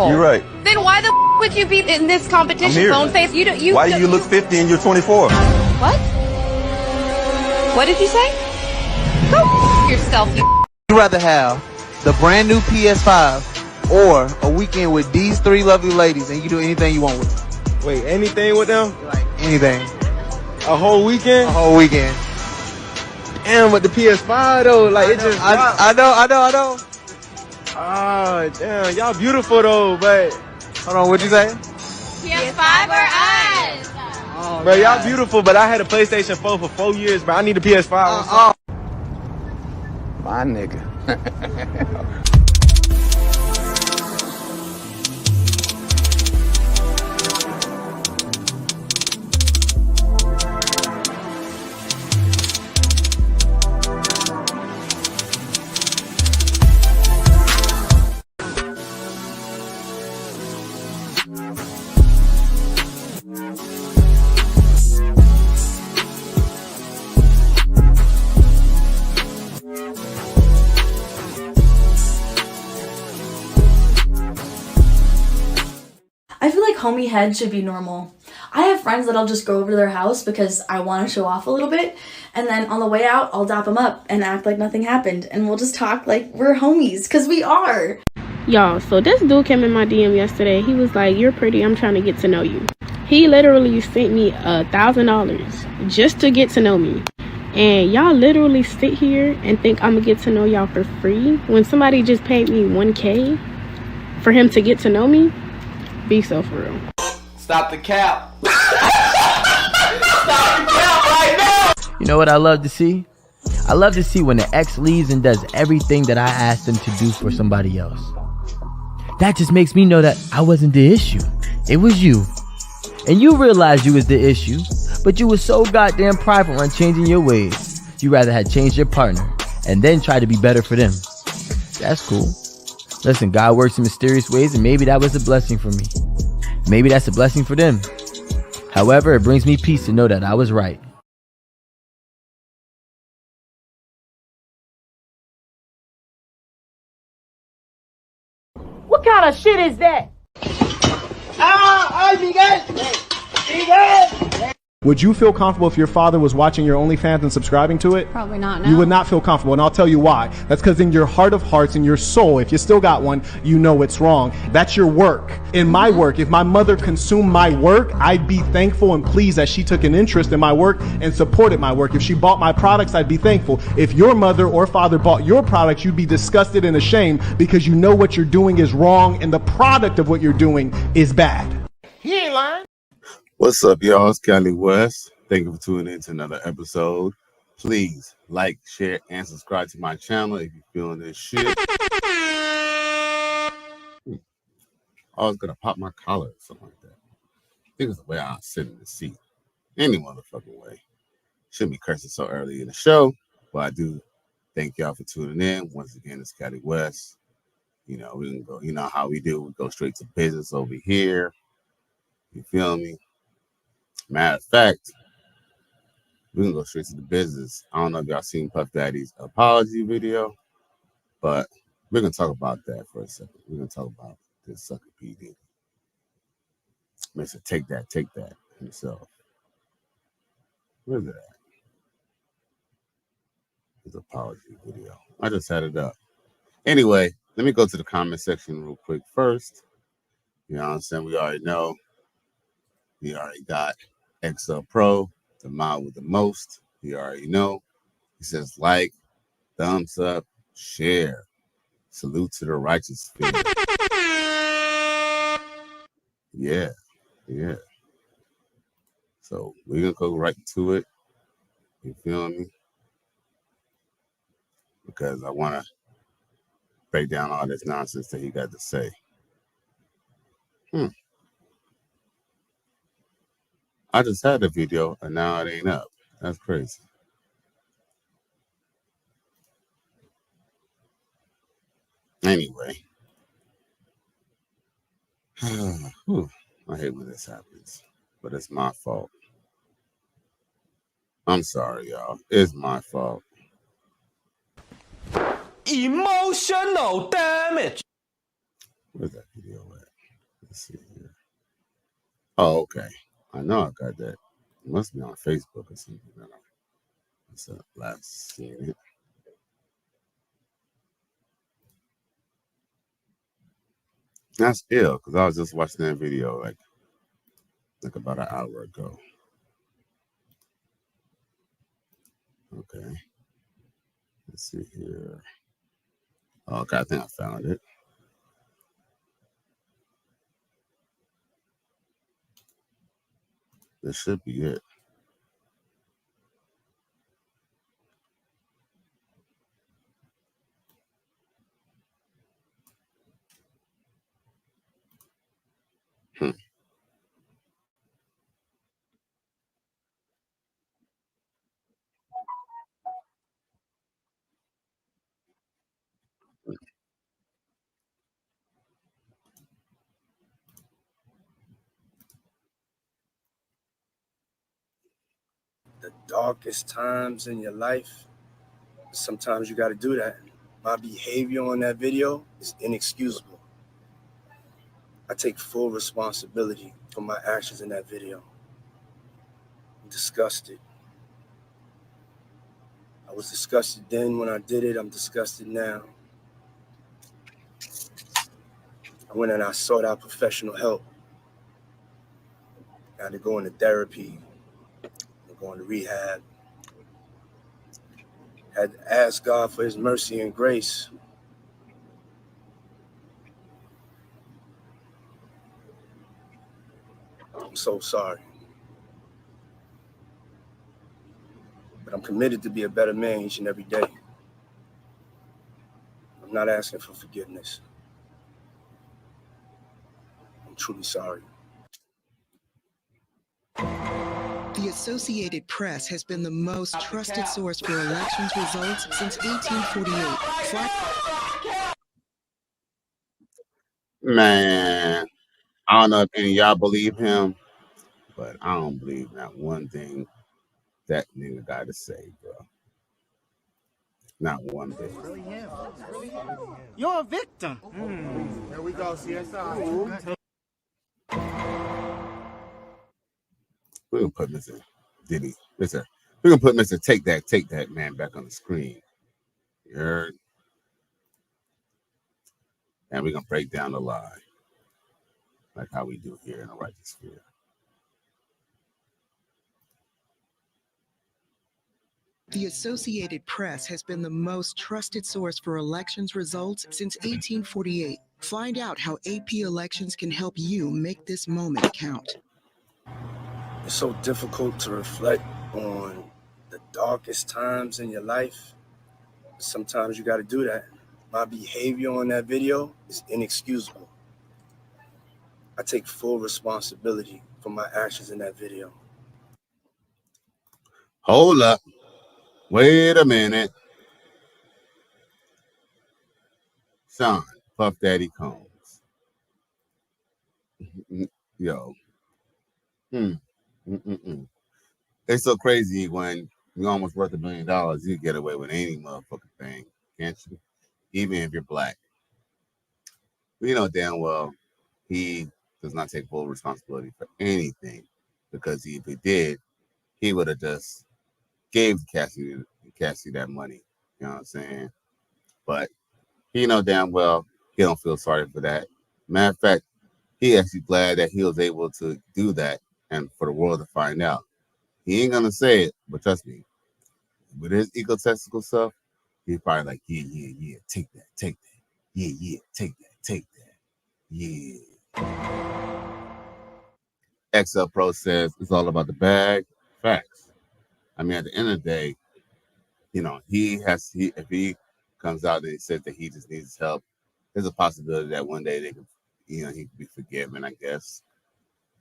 asshole. You're right. Then why the would you be in this competition? Phone face. Why do you look 50 and you're 24? What? What did you say? Go yourself, you. Would you rather have the brand new PS5 or a weekend with these three lovely ladies and you can do anything you want with them? Wait, anything with them? Like anything. A whole weekend? A whole weekend. Damn, with the PS5 though, like it just. I know. Ah, damn, y'all beautiful though, but. Hold on, what'd you say? PS5 or us? Oh, bro, y'all beautiful, but I had a PlayStation 4 for 4 years, bro. I need a PS5. My nigga. I feel like homie head should be normal. I have friends that I'll just go over to their house because I want to show off a little bit, and then on the way out, I'll dap them up and act like nothing happened, and we'll just talk like we're homies, because we are. Y'all, so this dude came in my DM yesterday. He was like, "You're pretty, I'm trying to get to know you." He literally sent me $1,000 just to get to know me. And y'all literally sit here and think I'm gonna get to know y'all for free when somebody just paid me $1K for him to get to know me? Be so for real. Stop the cap. Stop the cap right now. You know what I love to see? I love to see when the ex leaves and does everything that I asked them to do for somebody else. That just makes me know that I wasn't the issue. It was you. And you realized you was the issue, but you was so goddamn prideful on changing your ways. You rather had changed your partner and then try to be better for them. That's cool. Listen, God works in mysterious ways, and maybe that was a blessing for me. Maybe that's a blessing for them. However, it brings me peace to know that I was right. What kind of shit is that? Would you feel comfortable if your father was watching your OnlyFans and subscribing to it? Probably not. No. You would not feel comfortable, and I'll tell you why. That's because in your heart of hearts, in your soul, if you still got one, you know it's wrong. That's your work. In my work, if my mother consumed my work, I'd be thankful and pleased that she took an interest in my work and supported my work. If she bought my products, I'd be thankful. If your mother or father bought your products, you'd be disgusted and ashamed because you know what you're doing is wrong and the product of what you're doing is bad. He ain't lying. What's up, y'all? It's Cali West. Thank you for tuning in to another episode. Please like, share, and subscribe to my channel if you're feeling this shit. I was gonna pop my collar or something like that. I think it's the way I sit in the seat. Any motherfucking way. Shouldn't be cursing so early in the show, but I do thank y'all for tuning in. Once again, it's Cali West. You know, we can go, you know how we do. We go straight to business over here. You feel me? Matter of fact, we can go straight to the business. I don't know if y'all seen Puff Daddy's apology video, but we're going to talk about that for a second. We're going to talk about this sucker P. Diddy. Mr. Take that himself. Where's it at? His apology video. I just had it up. Anyway, let me go to the comment section real quick first. You know what I'm saying? We already know. We already got XL Pro, the mod with the most. You already know. He says like, thumbs up, share. Salute to the righteous fear. Yeah. So we're gonna go right to it. You feel me? Because I wanna break down all this nonsense that he got to say. I just had the video and now it ain't up. That's crazy. Anyway. I hate when this happens, but it's my fault. I'm sorry, y'all. It's my fault. Emotional damage. Where's that video at? Let's see here. Oh, okay. I know I got that. It must be on Facebook or something. That's the last seen it. That's ill because I was just watching that video like about an hour ago. Okay. Let's see here. Oh, okay, I think I found it. This should be it. The darkest times in your life, sometimes you got to do that. My behavior on that video is inexcusable. I take full responsibility for my actions in that video. I'm disgusted. I was disgusted then when I did it. I'm disgusted now. I went and I sought out professional help. I had to go into therapy. I'm going to rehab. Had to ask God for his mercy and grace. I'm so sorry. But I'm committed to be a better man each and every day. I'm not asking for forgiveness. I'm truly sorry. The Associated Press has been the most trusted source for elections results since 1848. Man, I don't know if any of y'all believe him, but I don't believe not one thing that nigga got to say, bro. Not one bit. You're a victim. Here we go, CSI. We're gonna put Mr. Diddy. Listen, we're gonna put Mr. Take That man back on the screen. You heard? And we're gonna break down the lie. Like how we do here in the Righteous Sphere. The Associated Press has been the most trusted source for elections results since 1848. Find out how AP Elections can help you make this moment count. It's so difficult to reflect on the darkest times in your life. Sometimes you got to do that. My behavior on that video is inexcusable. I take full responsibility for my actions in that video. Hold up. Wait a minute. Sean, Puff Daddy Combs. Yo. It's so crazy when you're almost worth $1 million, you get away with any motherfucking thing, can't you? Even if you're black. You know damn well he does not take full responsibility for anything, because if he did, he would have just gave Cassie that money. You know what I'm saying? But he know damn well he don't feel sorry for that. Matter of fact, he actually glad that he was able to do that and for the world to find out. He ain't gonna say it, but trust me, with his egotistical stuff, he's probably like, yeah, take that. Yeah, take that. Yeah. XL Pro says it's all about the bag. Facts. I mean, at the end of the day, you know, if he comes out and he says that he just needs help, there's a possibility that one day they could, he could be forgiven, I guess.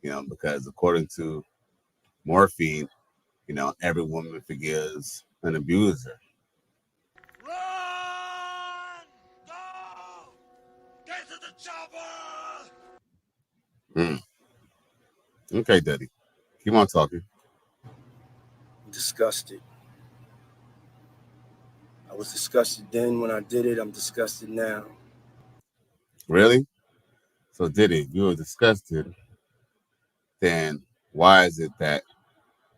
Because according to morphine, every woman forgives an abuser. Run! Go! Get to the chopper! Okay, Daddy. Keep on talking. I'm disgusted. I was disgusted then when I did it. I'm disgusted now. Really? So Diddy, if you were disgusted, then why is it that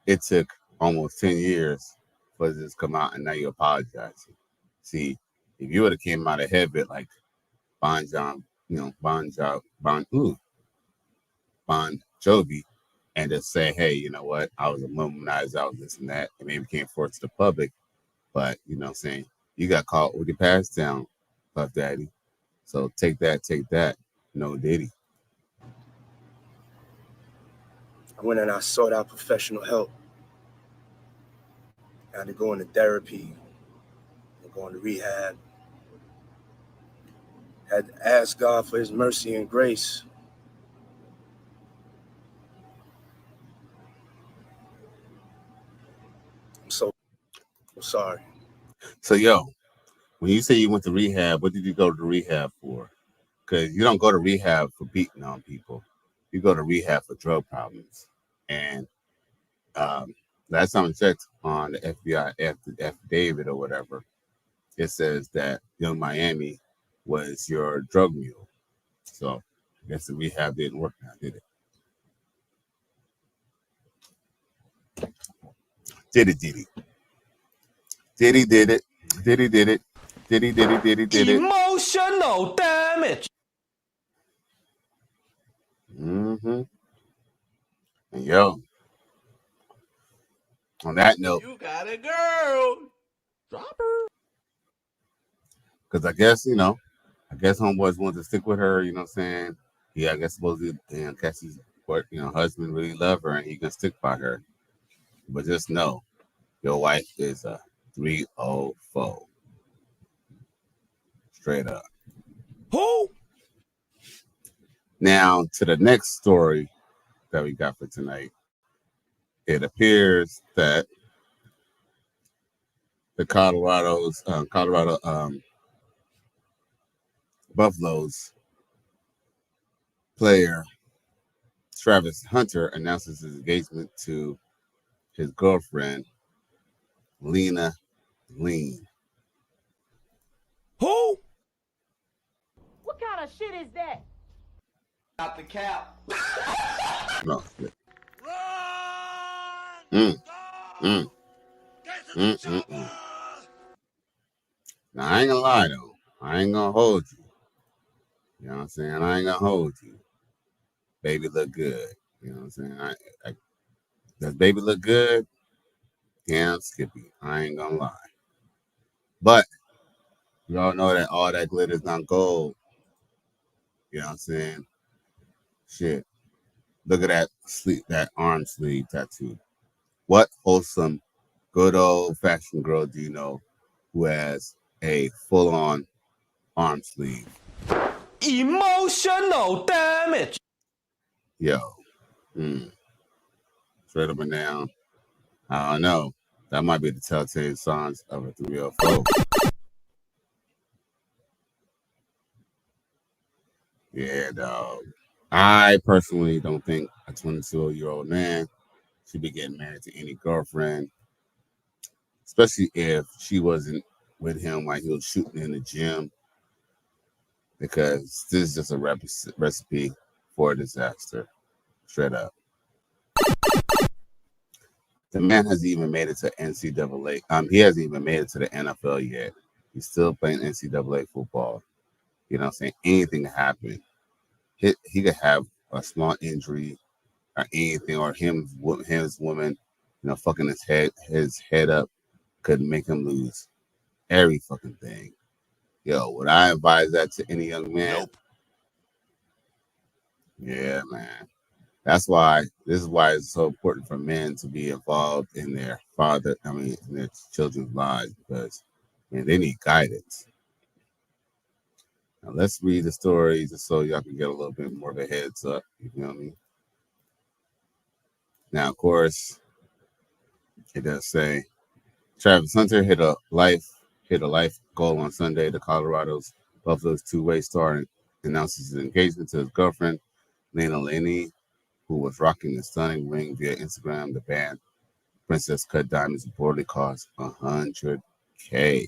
it took almost 10 years for this to come out and now you're apologizing? See, if you would have came out ahead of it like Bon John, Bon Jovi, and just say, hey, you know what? I was a womanizer, I was this and that, and maybe came forth to the public. But you know what I'm saying? You got caught with your pants down, Puff Daddy. So take that. No Diddy. I went and I sought out professional help. I had to go into therapy, go into rehab. Had to ask God for his mercy and grace. I'm so sorry. So yo, when you say you went to rehab, what did you go to rehab for? Because you don't go to rehab for beating on people. You go to rehab for drug problems. And last time I checked on the FBI affidavit or whatever, it says that Young Miami was your drug mule. So I guess the rehab didn't work now, did it? Diddy did it. Diddy did it. Diddy did it. Diddy did it. Emotional damage. Mm-hmm. And yo, on that note, You got a girl. Drop her. because I guess homeboys wanted to stick with her. You know what I'm saying? Yeah, I guess supposedly Cassie's husband really love her and he can stick by her. But just know, your wife is a 304. Straight up. Who? Now to the next story that we got for tonight. It appears that the Colorado Buffaloes player Travis Hunter announces his engagement to his girlfriend Lena Lean. Who? What kind of shit is that? Out the cap. No. Now I ain't gonna lie though. I ain't gonna hold you. You know what I'm saying? I ain't gonna hold you. Baby look good. You know what I'm saying? Does baby look good? Damn Skippy. I ain't gonna lie. But you all know that all that glitters not gold. You know what I'm saying? Shit. Look at that arm sleeve tattoo. What wholesome, good old fashioned girl do you know who has a full on arm sleeve? Emotional damage. Yo. Straight up and down. I don't know. That might be the telltale signs of a 304. Yeah, dog. I personally don't think a 22-year-old man should be getting married to any girlfriend, especially if she wasn't with him while he was shooting in the gym, because this is just a recipe for a disaster. Straight up. The man hasn't even made it to NCAA. He hasn't even made it to the NFL yet. He's still playing NCAA football. You know what I'm saying? Anything can happen. He could have a small injury or anything, or his woman, fucking his head up could make him lose every fucking thing. Yo, would I advise that to any young man? Nope. Yeah, man. This is why it's so important for men to be involved in their in their children's lives, because they need guidance. Now let's read the story just so y'all can get a little bit more of a heads up. You feel me? Now, of course, it does say Travis Hunter hit a life goal on Sunday. The Colorado's Buffalo's two-way star announces his engagement to his girlfriend, Lena Laney, who was rocking the stunning ring via Instagram. The band Princess Cut Diamonds reportedly cost $100K.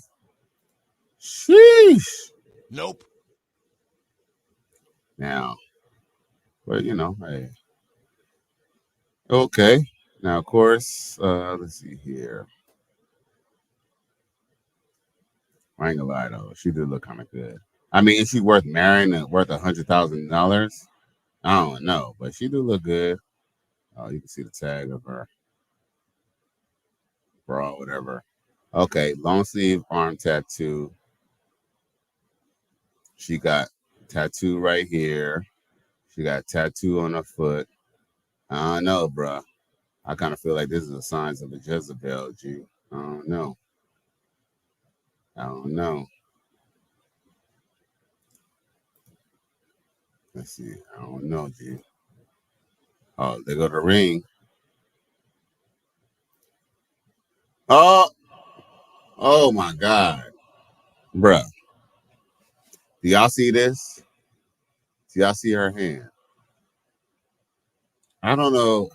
Sheesh. Nope. Now, But you know, hey. Okay. Now, of course, let's see here. I ain't gonna lie though, she did look kind of good. I mean, is she worth marrying and worth $100,000? I don't know, but she do look good. Oh, you can see the tag of her bra, whatever. Okay, long sleeve arm tattoo. She got tattoo right here. She got tattoo on her foot. I don't know, bruh. I kind of feel like this is the signs of a Jezebel, G. I don't know. I don't know. Let's see. I don't know, G. Oh, they go to the ring. Oh, oh my God, bruh. Do y'all see this? Do y'all see her hand? I don't know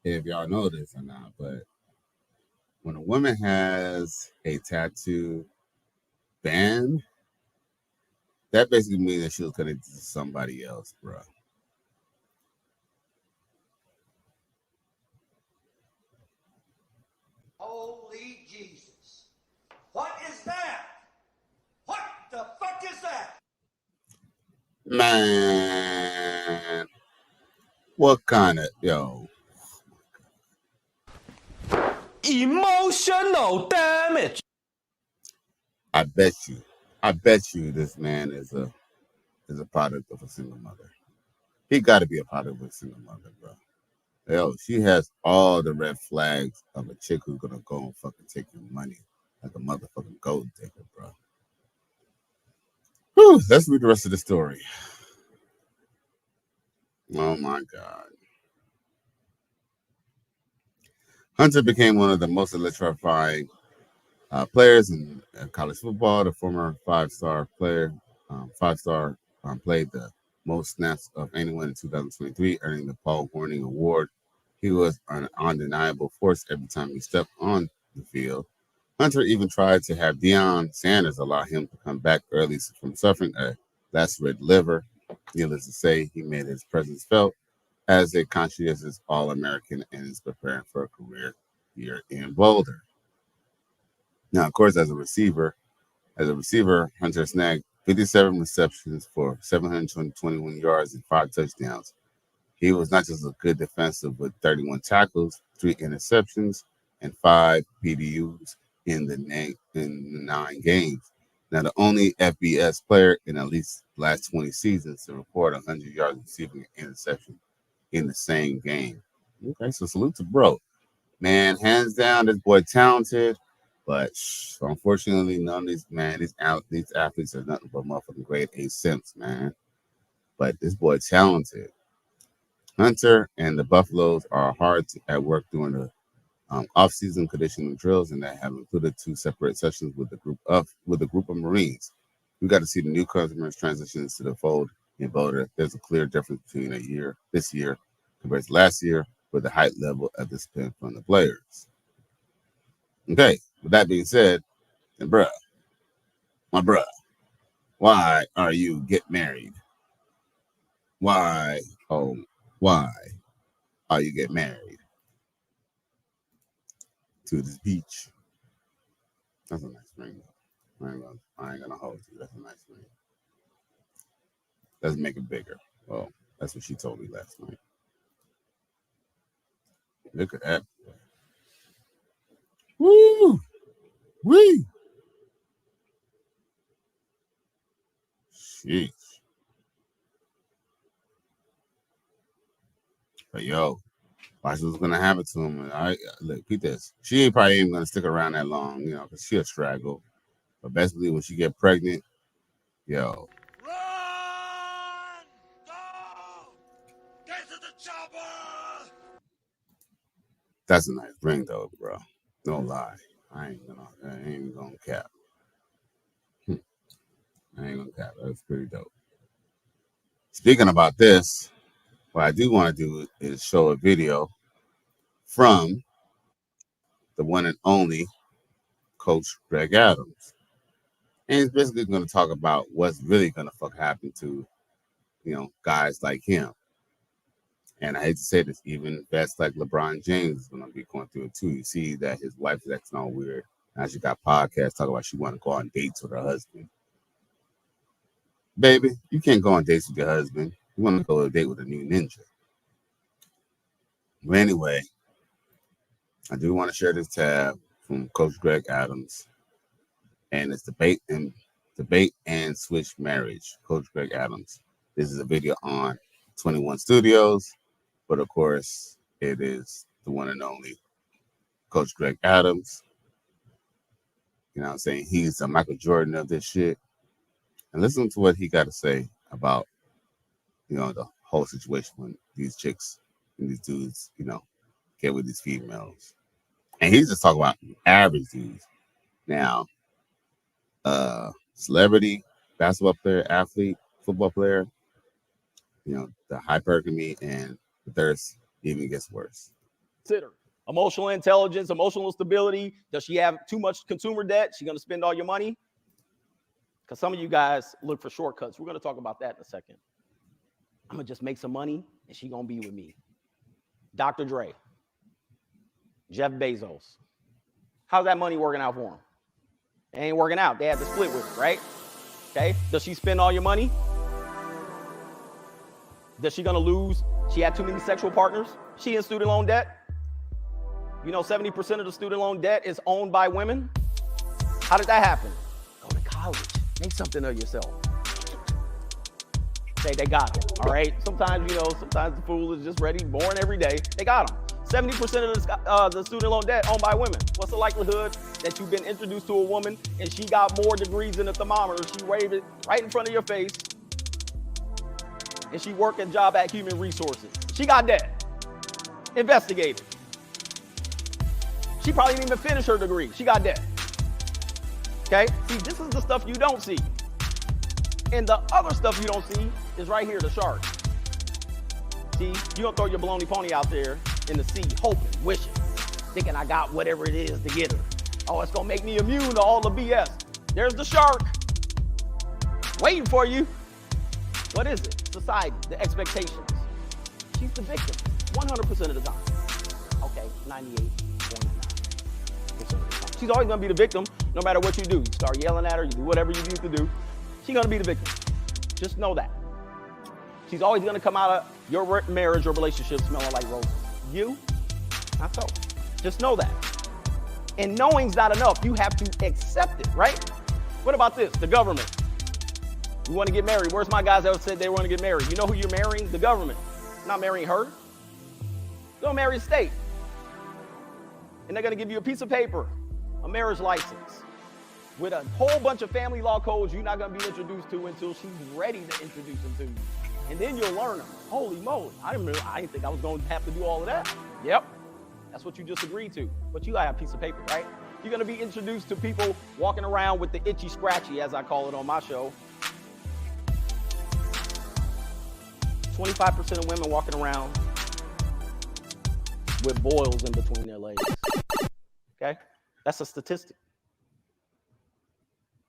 if y'all know this or not, but when a woman has a tattoo band, that basically means that she was connected to somebody else, bro. Holy Jesus. What is that? What the fuck is that? Man, what kind of, yo? Emotional damage. I bet you this man is a product of a single mother. He got to be a product of a single mother, bro. Yo, she has all the red flags of a chick who's gonna go and fucking take your money like a motherfucking gold digger, bro. Whew, let's read the rest of the story. Oh my God. Hunter became one of the most electrifying players in college football. The former five-star player, played the most snaps of anyone in 2023, earning the Paul Hornung Award. He was an undeniable force every time he stepped on the field. Hunter even tried to have Deion Sanders allow him to come back early from suffering a lacerated liver. Needless to say, he made his presence felt as a conscientious All-American and is preparing for a career year in Boulder. Now, of course, as a receiver, Hunter snagged 57 receptions for 721 yards and 5 touchdowns. He was not just a good defensive with 31 tackles, 3 interceptions, and 5 PDUs in the 9 games. Now, the only FBS player in at least the last 20 seasons to record 100 yards receiving an interception in the same game. Okay, so salute to bro. Man, hands down, this boy talented, but unfortunately, none of these athletes are nothing but motherfucking grade A simps, man. But this boy talented. Hunter and the Buffaloes are hard at work during the off-season conditioning drills, and that have included 2 separate sessions with a group of Marines. We got to see the new customers transition into the fold in Boulder. There's a clear difference between this year compared to last year, with the height level of discipline from the players. Okay, with that being said, then my bruh, why are you get married? Why are you get married to this beach? That's a nice ring. I ain't gonna hold you. That's a nice ring. Let's make it bigger. Well, that's what she told me last night. Look at that. Woo! Wee! Sheesh. But yo, watch what's gonna happen to him. And I look, Pete this. She ain't probably even gonna stick around that long, you know, because she'll straggle. But basically, when she get pregnant, yo, Get to the chopper! that's a nice ring though, bro. No lie. I ain't gonna cap. I ain't gonna cap. That's pretty dope. Speaking about this, what I do want to do is show a video from the one and only Coach Greg Adams. And he's basically going to talk about what's really going to fuck happen to, guys like him. And I hate to say this, even vets like LeBron James is going to be going through it too. You see that his wife is acting all weird. Now she got podcasts talking about she want to go on dates with her husband. Baby, you can't go on dates with your husband. You want to go on a date with a new ninja. But anyway, I do want to share this tab from Coach Greg Adams. And it's debate and switch marriage. Coach Greg Adams. This is a video on 21 Studios. But of course, it is the one and only Coach Greg Adams. You know what I'm saying? He's a Michael Jordan of this shit. And listen to what he got to say about, you know, the whole situation when these chicks and these dudes, you know, get with these females. And he's just talking about average dudes. Now, celebrity, basketball player, athlete, football player, you know, the hypergamy and the thirst even gets worse. Consider emotional intelligence, emotional stability. Does she have too much consumer debt? She going to spend all your money? Because some of you guys look for shortcuts. We're going to talk about that in a second. I'm going to just make some money, and she going to be with me. Dr. Dre, Jeff Bezos. How's that money working out for him? It ain't working out. They had to split with it, right? Okay. Does she spend all your money? Does she going to lose? She had too many sexual partners? She in student loan debt? You know, 70% of the student loan debt is owned by women. How did that happen? Go to college. Make something of yourself. They got him, all right? Sometimes, you know, sometimes the fool is just ready, born every day. They got him. 70% of the student loan debt owned by women. What's the likelihood that you've been introduced to a woman and she got more degrees than a thermometer? She waved it right in front of your face. And she worked a job at Human Resources. She got debt. Investigated. She probably didn't even finish her degree. She got debt. Okay? See, this is the stuff you don't see. And the other stuff you don't see is right here, the shark. See, you don't throw your baloney pony out there in the sea, hoping, wishing, thinking I got whatever it is to get her. Oh, it's gonna make me immune to all the BS. There's the shark, waiting for you. What is it? Society, the expectations. She's the victim, 100% of the time. Okay, 98.9% of the time. She's always gonna be the victim, no matter what you do. You start yelling at her, you do whatever you need to do. She's gonna be the victim. Just know that. She's always gonna come out of your marriage or relationship smelling like roses. You, not so. Just know that. And knowing's not enough. You have to accept it, right? What about this? The government. You want to get married. Where's my guys that said they want to get married? You know who you're marrying? The government. You're not marrying her. Go marry the state. And they're going to give you a piece of paper, a marriage license, with a whole bunch of family law codes you're not going to be introduced to until she's ready to introduce them to you. And then you'll learn them. Holy moly. I didn't think I was going to have to do all of that. Yep. That's what you just agreed to. But you got a piece of paper, right? You're going to be introduced to people walking around with the itchy scratchy, as I call it on my show. 25% of women walking around with boils in between their legs. Okay? That's a statistic.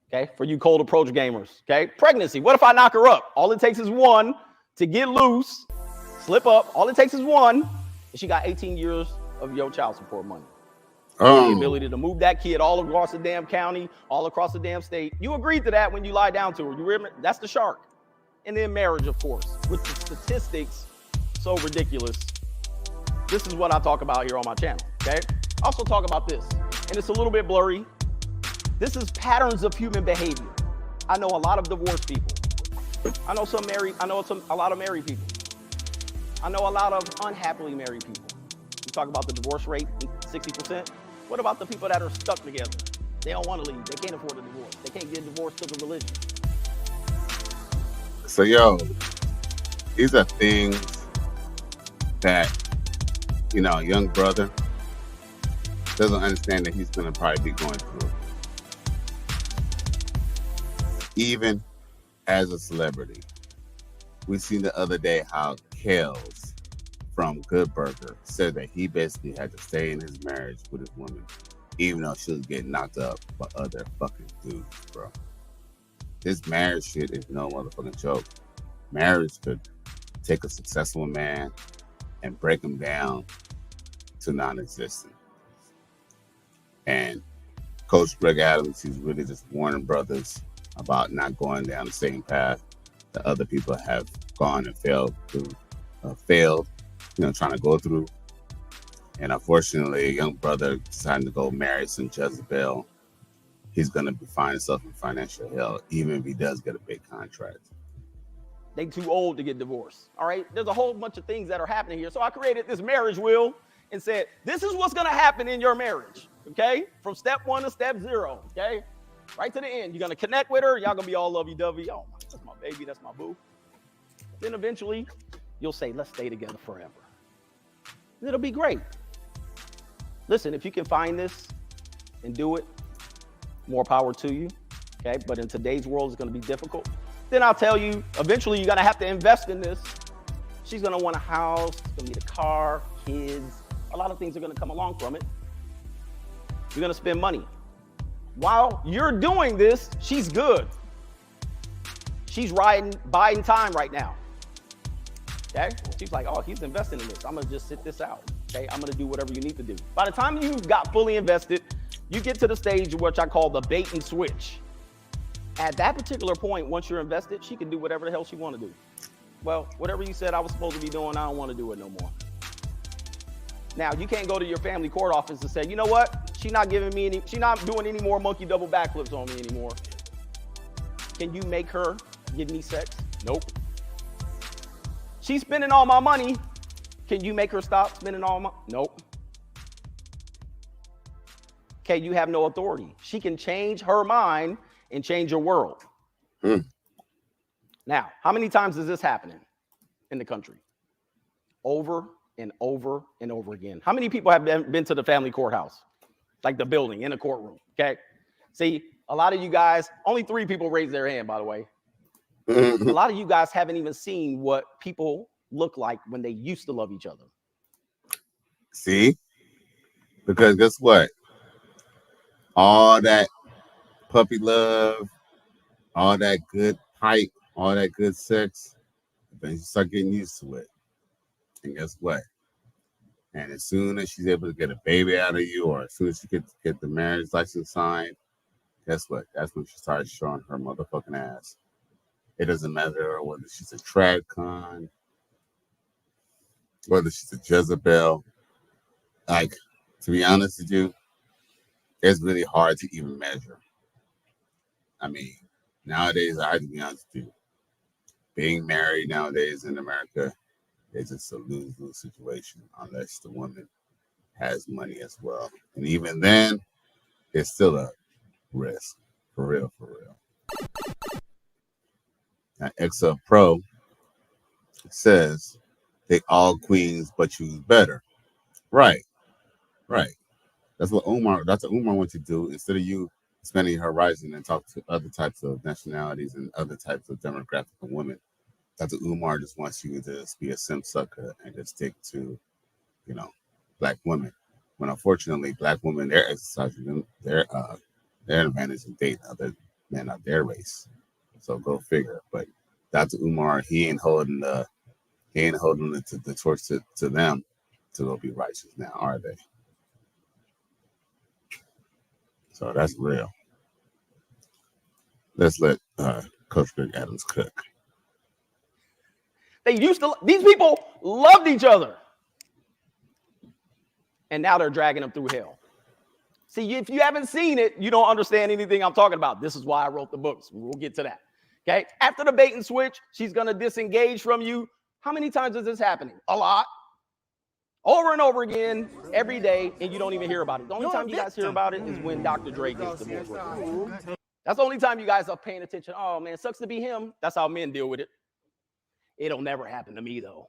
Okay? For you cold approach gamers. Okay? Pregnancy. What if I knock her up? All it takes is one to get loose, slip up. All it takes is one, and she got 18 years of your child support money. The ability to move that kid all across the damn county, all across the damn state. You agreed to that when you lie down to her. You remember? That's the shark. And then marriage, of course, with the statistics so ridiculous. This is what I talk about here on my channel, okay? I also talk about this, and it's a little bit blurry. This is patterns of human behavior. I know a lot of divorced people. I know a lot of married people. I know a lot of unhappily married people. You talk about the divorce rate, 60%. What about the people that are stuck together? They don't want to leave. They can't afford a divorce. They can't get divorced because of religion. So, yo, these are things that, you know, a young brother doesn't understand that he's going to probably be going through. Even as a celebrity. We seen the other day how Kels from Good Burger said that he basically had to stay in his marriage with his woman, even though she was getting knocked up by other fucking dudes, bro. This marriage shit is no motherfucking joke. Marriage could take a successful man and break them down to non-existent. And Coach Greg Adams, he's really just warning brothers about not going down the same path that other people have gone and failed, trying to go through. And unfortunately, a young brother deciding to go marry some Jezebel, he's going to find himself in financial hell, even if he does get a big contract. They too old to get divorced. All right. There's a whole bunch of things that are happening here. So I created this marriage wheel and said, this is what's going to happen in your marriage. Okay. From step 1 to step 0. Okay. Right to the end. You're going to connect with her. Y'all going to be all lovey-dovey. Oh, that's my baby. That's my boo. Then eventually you'll say, let's stay together forever. And it'll be great. Listen, if you can find this and do it, more power to you. Okay. But in today's world, it's going to be difficult. Then I'll tell you, eventually you're going to have to invest in this. She's going to want a house, she's going to need a car, kids. A lot of things are going to come along from it. You're going to spend money. While you're doing this, she's good. She's buying time right now. Okay? She's like, oh, he's investing in this. I'm going to just sit this out. Okay? I'm going to do whatever you need to do. By the time you've got fully invested, you get to the stage of what I call the bait and switch. At that particular point, once you're invested, she can do whatever the hell she want to do. Well, whatever you said I was supposed to be doing, I don't want to do it no more. Now, you can't go to your family court office and say, you know what? She's not doing any more monkey double backflips on me anymore. Can you make her give me sex? Nope. She's spending all my money. Can you make her stop spending all my? Nope. Okay, you have no authority. She can change her mind and change your world. Now, how many times is this happening in the country? Over and over and over again. How many people have been to the family courthouse? Like the building, in the courtroom, okay? See, a lot of you guys, only 3 people raised their hand, by the way. A lot of you guys haven't even seen what people look like when they used to love each other. See? Because guess what? All that puppy love, all that good hype, all that good sex, then you start getting used to it. And guess what? And as soon as she's able to get a baby out of you, or as soon as she get the marriage license signed, guess what? That's when she starts showing her motherfucking ass. It doesn't matter whether she's a trad con, whether she's a Jezebel. Like, to be honest with you, it's really hard to even measure. I mean, nowadays, I have to be honest with you, being married nowadays in America is just a lose-lose situation unless the woman has money as well. And even then, it's still a risk. For real, for real. Now, XL Pro says they all queens, but choose better. Right. That's what Umar wants to do. Instead of you expanding your horizon and talk to other types of nationalities and other types of demographic of women, Dr. Umar just wants you to just be a simp sucker and just stick to, black women. When unfortunately, black women, they're exercising their advantage in dating other men of their race. So go figure. But Dr. Umar, he ain't holding the torch to them to go be righteous now, are they? So that's real. Let's let Coach Greg Adams cook. These people loved each other. And now they're dragging them through hell. See, if you haven't seen it, you don't understand anything I'm talking about. This is why I wrote the books. We'll get to that. Okay. After the bait and switch, she's going to disengage from you. How many times is this happening? A lot. Over and over again, every day, and you don't even hear about it. The only time you guys hear about it is when Dr. Dre gets divorced. That's the only time you guys are paying attention. Oh, man, sucks to be him. That's how men deal with it. It'll never happen to me, though.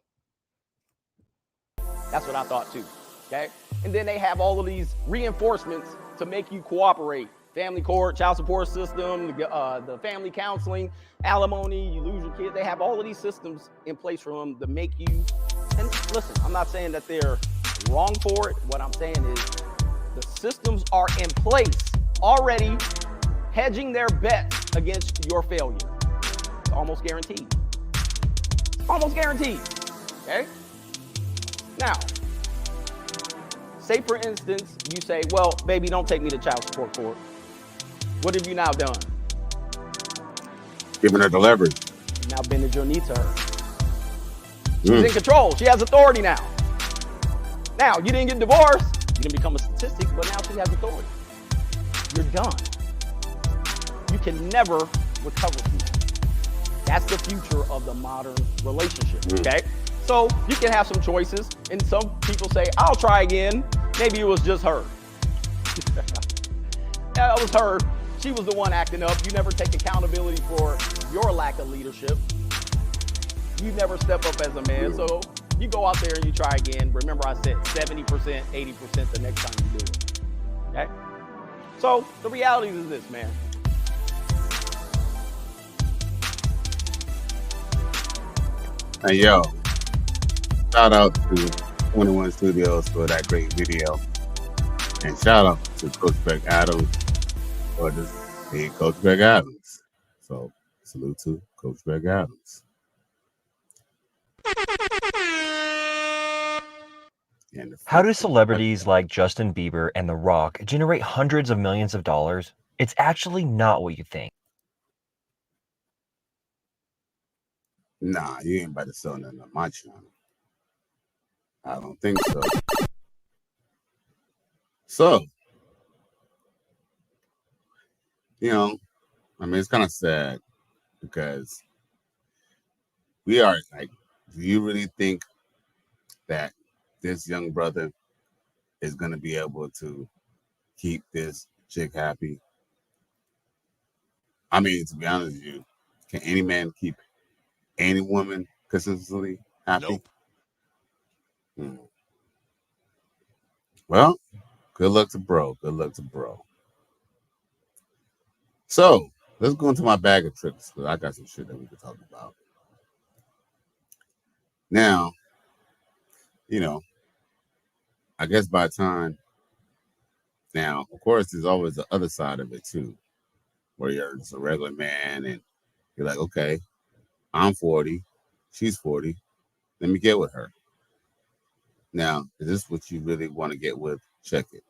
That's what I thought, too. Okay? And then they have all of these reinforcements to make you cooperate. Family court, child support system, the family counseling, alimony, you lose your kid. They have all of these systems in place for them to make you. And listen, I'm not saying that they're wrong for it. What I'm saying is the systems are in place already, hedging their bets against your failure. It's almost guaranteed. Almost guaranteed. Okay? Now, say for instance, you say, well, baby, don't take me to child support court. What have you now done? Giving her the leverage. You now bended your knee to her. She's in control. She has authority now. Now, you didn't get divorced. You didn't become a statistic, but now she has authority. You're done. You can never recover from that. That's the future of the modern relationship, okay? So you can have some choices, and some people say, I'll try again. Maybe it was just her. Yeah, it was her. She was the one acting up. You never take accountability for your lack of leadership. You never step up as a man, so you go out there and you try again. Remember I said 70%, 80% the next time you do it, okay? So the reality is this, man. Hey, yo, shout out to 21 Studios for that great video. And shout out to Coach Greg Adams for this being Coach Greg Adams. So salute to Coach Greg Adams. How do celebrities like Justin Bieber and The Rock generate hundreds of millions of dollars? It's actually not what you think. Nah, you ain't about to sell nothing on my channel. I don't think so. So, you know, I mean, it's kind of sad because we are like, do you really think that this young brother is going to be able to keep this chick happy? I mean, to be honest with you, can any man keep any woman consistently happy? Nope. Well, good luck to bro. Good luck to bro. So let's go into my bag of tricks because I got some shit that we can talk about. Now, you know, I guess by time now, of course, there's always the other side of it too, where you're just a regular man and you're like, okay, I'm 40, she's 40, let me get with her. Now, is this what you really want to get with? Check it.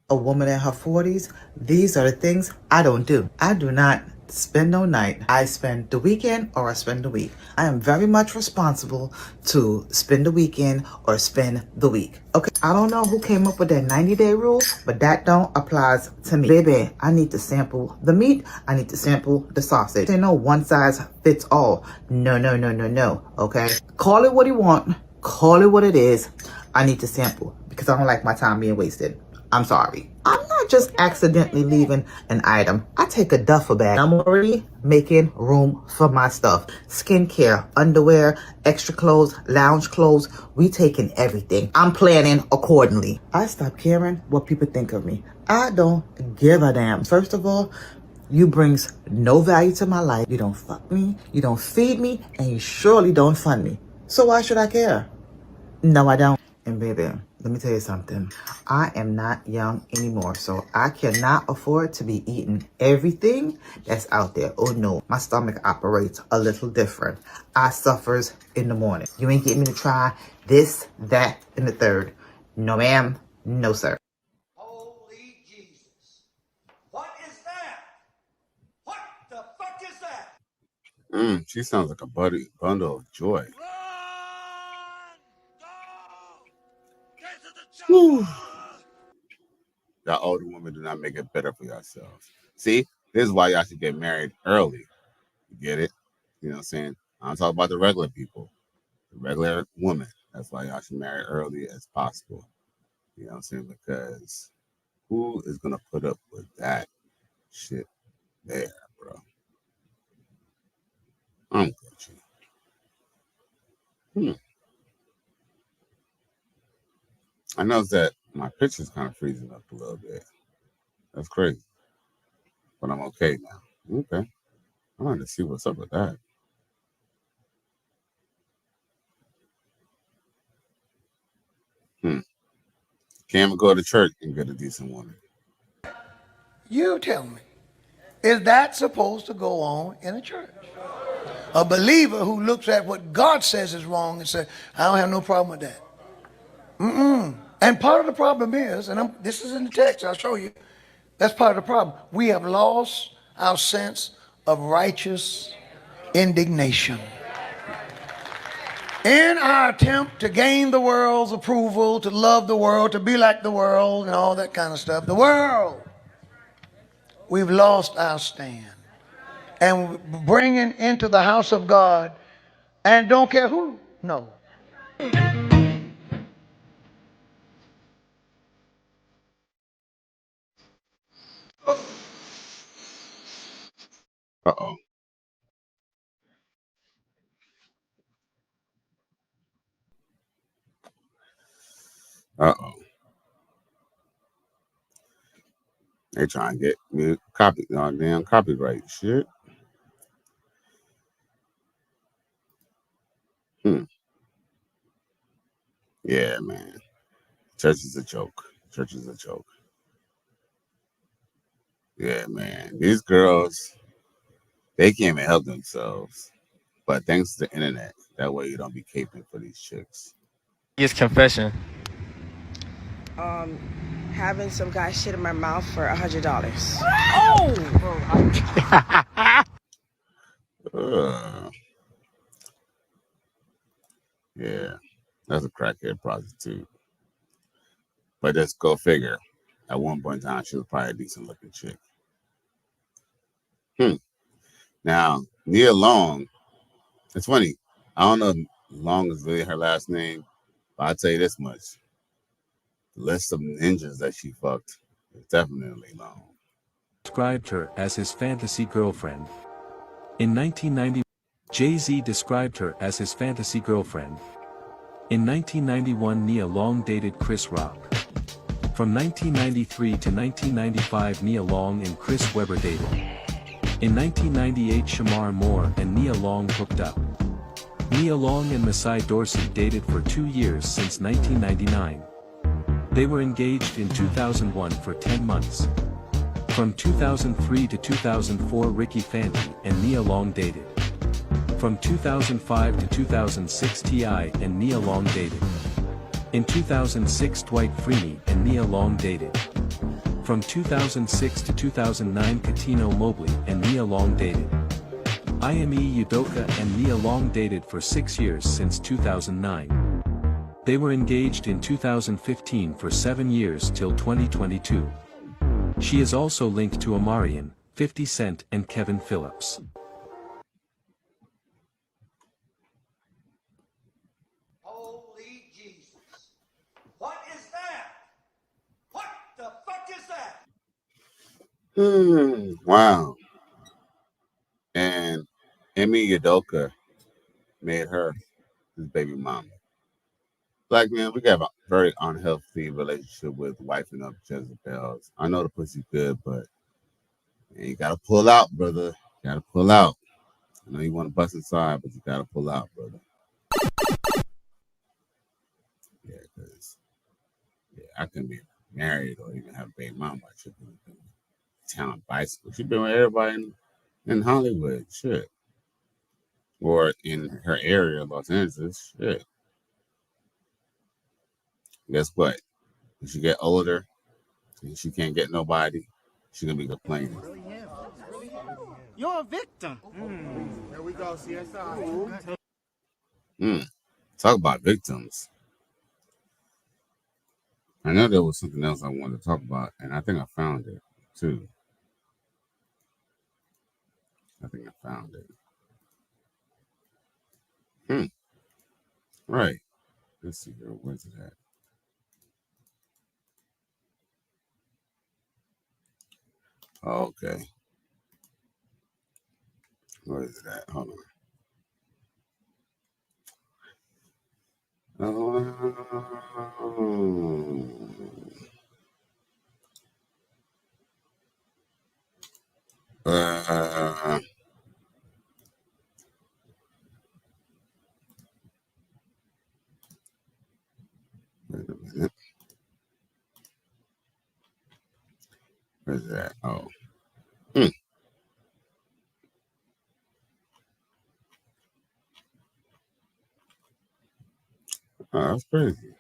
A woman in her 40s, these are the things I don't do. I do not spend no night. I spend the weekend or I spend the week. I am very much responsible to spend the weekend or spend the week. Okay, I don't know who came up with that 90-day rule, but that don't applies to me. Baby, I need to sample the meat. I need to sample the sausage. There's no one size fits all. No, no, no, no, no. Okay, call it what you want. Call it what it is. I need to sample because I don't like my time being wasted. I'm sorry. I'm not just accidentally leaving an item. I take a duffel bag. I'm already making room for my stuff. Skincare, underwear, extra clothes, lounge clothes. We taking everything. I'm planning accordingly. I stop caring what people think of me. I don't give a damn. First of all, you brings no value to my life. You don't fuck me. You don't feed me. And you surely don't fund me. So why should I care? No, I don't. And baby, let me tell you something. I am not young anymore, so I cannot afford to be eating everything that's out there. Oh no, my stomach operates a little different. I suffers in the morning. You ain't getting me to try this, that, and the third. No ma'am, no sir. Holy Jesus. What is that? What the fuck is that? She sounds like a bundle of joy. Whew. Y'all older women do not make it better for yourselves. See, this is why y'all should get married early. You get it? You know what I'm saying? I'm talking about the regular people, the regular woman. That's why y'all should marry early as possible. You know what I'm saying? Because who is going to put up with that shit there, bro? I'm with you. I noticed that my picture's kind of freezing up a little bit. That's crazy. But I'm okay now. Okay. I wanted to see what's up with that. Can't even go to church and get a decent woman. You tell me, is that supposed to go on in a church? A believer who looks at what God says is wrong and says, I don't have no problem with that. And part of the problem is, and this is in the text, I'll show you, that's part of the problem. We have lost our sense of righteous indignation. In our attempt to gain the world's approval, to love the world, to be like the world, and all that kind of stuff, the world, we've lost our stand. And bringing into the house of God, and don't care who, no. Uh-oh. Uh-oh. They trying to get me copy, damn copyright shit. Yeah, man. Church is a joke. Church is a joke. Yeah, man. These girls, they can't even help themselves. But thanks to the internet, that way you don't be caping for these chicks. His confession. Having some guy shit in my mouth for $100. Yeah, that's a crackhead prostitute. But just go figure. At one point in time, she was probably a decent looking chick. Now, Nia Long, it's funny. I don't know if Long is really her last name, but I'll tell you this much. The list of ninjas that she fucked is definitely long. Described her as his fantasy girlfriend. In 1990, Jay-Z described her as his fantasy girlfriend. In 1991, Nia Long dated Chris Rock. From 1993 to 1995, Nia Long and Chris Webber dated. In 1998, Shamar Moore and Nia Long hooked up. Nia Long and Masai Dorsey dated for 2 years since 1999. They were engaged in 2001 for 10 months. From 2003 to 2004, Ricky Fenty and Nia Long dated. From 2005 to 2006, T.I. and Nia Long dated. In 2006, Dwight Freeney and Nia Long dated. From 2006 to 2009, Katino Mobley and Nia Long dated. Ime Udoka and Nia Long dated for 6 years since 2009. They were engaged in 2015 for 7 years till 2022. She is also linked to Omarion, 50 Cent and Kevin Phillips. Holy Jesus. What is that? What the fuck is that? Wow. And Emi Udoka made her his baby mama. Black man, we got a very unhealthy relationship with wifing up Jezebels. I know the pussy good, but you gotta pull out, brother. You gotta pull out. I know you want to bust inside, but you gotta pull out, brother. Yeah, because I couldn't be married or even have a baby mama. I should be town bicycle. She's been with everybody in Hollywood, shit. Or in her area, Los Angeles, shit. Guess what? When she get older and she can't get nobody, she's gonna be complaining. You're a victim. Here we go, CSI. Talk about victims. I know there was something else I wanted to talk about, and I think I found it too. I think I found it. Right. Let's see here. Where's it at? Oh, okay. Where is it at? Hold on. Wait a minute. Where's it at? Oh. Oh, that's crazy.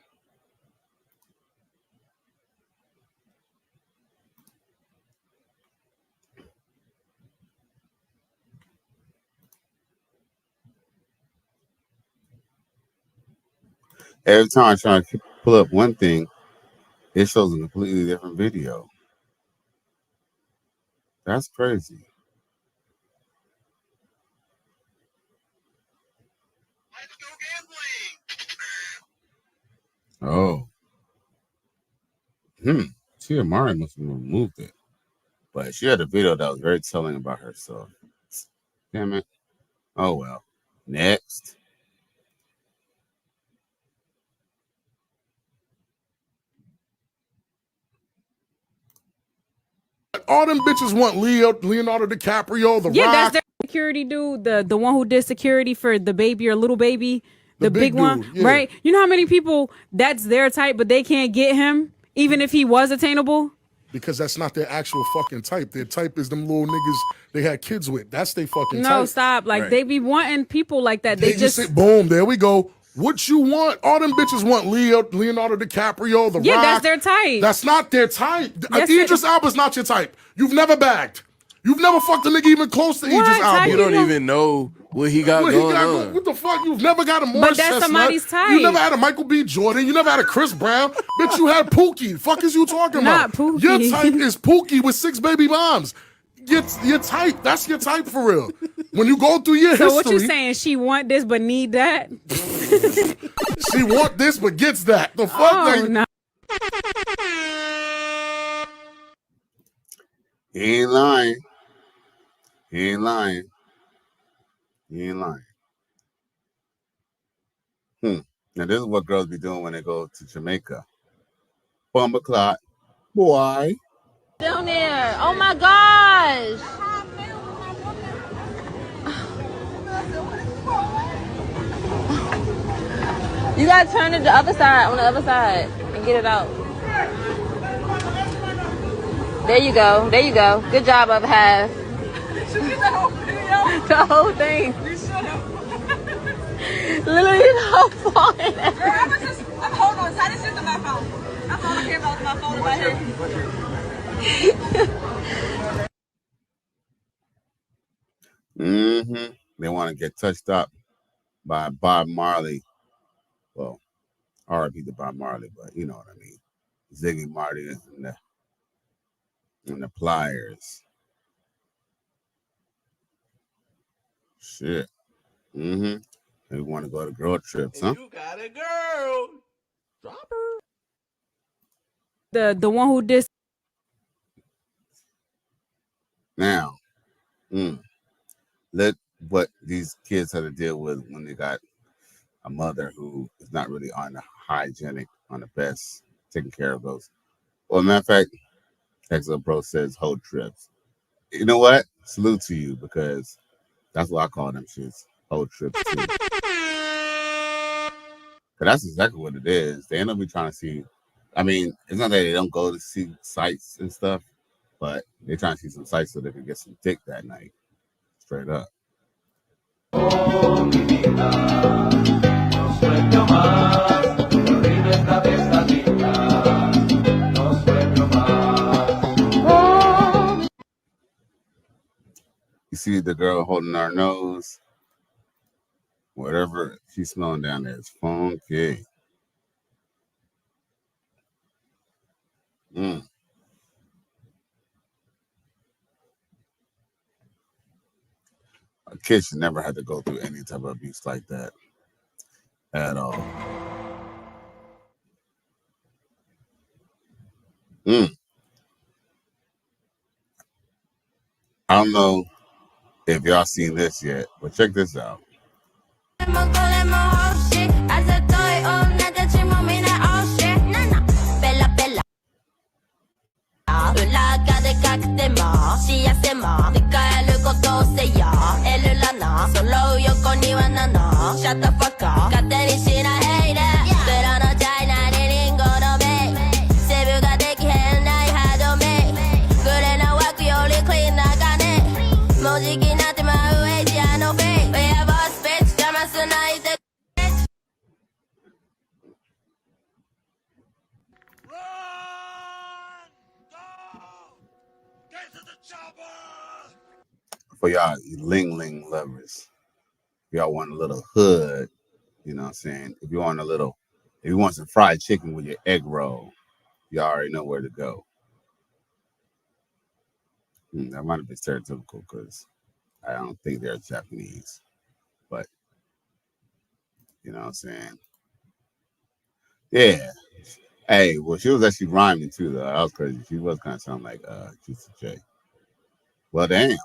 Every time I try to pull up one thing, it shows a completely different video. That's crazy. Oh. Tia Mari must have removed it. But she had a video that was very telling about herself. Damn it. Oh well. Next. All them bitches want Leonardo DiCaprio, The Yeah, Rock. that's their security dude, the one who did security for the baby or little baby, the big one, dude, yeah. right? You know how many people that's their type, but they can't get him, even if he was attainable? Because that's not their actual fucking type. Their type is them little niggas they had kids with. That's their fucking type. No, stop. Like, they be wanting people like that. They just... say, boom, there we go. What you want? All them bitches want Leonardo DiCaprio, The Rock. Yeah, that's their type. That's not their type. Yes, Idris Elba's not your type. You've never bagged. You've never fucked a nigga even close to Idris Elba. You don't even know what he got going on. What the fuck? You've never got a Morris that's Chestnut. somebody's type. You never had a Michael B. Jordan. You never had a Chris Brown. Bitch, you had Pookie. Fuck is you talking Not about? Pookie. Your type is Pookie with 6 baby moms. Your type. That's your type for real. When you go through your So history. what you saying? She want this but need that? She want this but gets that. The fuck? Oh, no. He ain't lying. He ain't lying. He ain't lying. Now this is what girls be doing when they go to Jamaica. Bumba clot. Boy. Down there. Oh my gosh. You gotta turn it the other side, on the other side, and get it out. There you go. There you go. Good job, of half. The whole thing. Literally the whole phone. I'm holding on tight. It's just on my phone. That's all I care about is my phone in my head. They want to get touched up by Bob Marley. Well, R.I.P. to Bob Marley, but you know what I mean. Ziggy Marley and the Pliers. Shit. They want to go to girl trips, huh? You got a girl. Drop her. The one who did... Now, let what these kids have to deal with when they got a mother who is not really on the hygienic, on the best, taking care of those. Well, matter of fact, Exo Pro says whole trips. You know what? Salute to you, because that's what I call them shits. Whole trips too. But that's exactly what it is. They end up be trying to see. I mean, it's not that they don't go to see sights and stuff, but they're trying to see some sights so they can get some dick that night. Straight up. You see the girl holding her nose. Whatever she's smelling down there is funky. A kid should never have to go through any type of abuse like that at all. I don't know if y'all seen this yet, but check this out. Shut the fuck up. Got that shit I hate it. But on a China, they ain't gonna make. Sebuga deki henai hadome. Good and I walk, we only clean nagane. Mojiki nate ma ue ji no fake. We have a speech, jamasu nai te. For y'all Ling Ling lovers, if y'all want a little hood, you know what I'm saying? If you want a little If you want some fried chicken with your egg roll, you already know where to go. That might have been stereotypical because I don't think they're Japanese, but you know what I'm saying? Yeah. Hey, well, she was actually rhyming too, though. That was crazy. She was kind of sounding like Juicy J. Well, damn.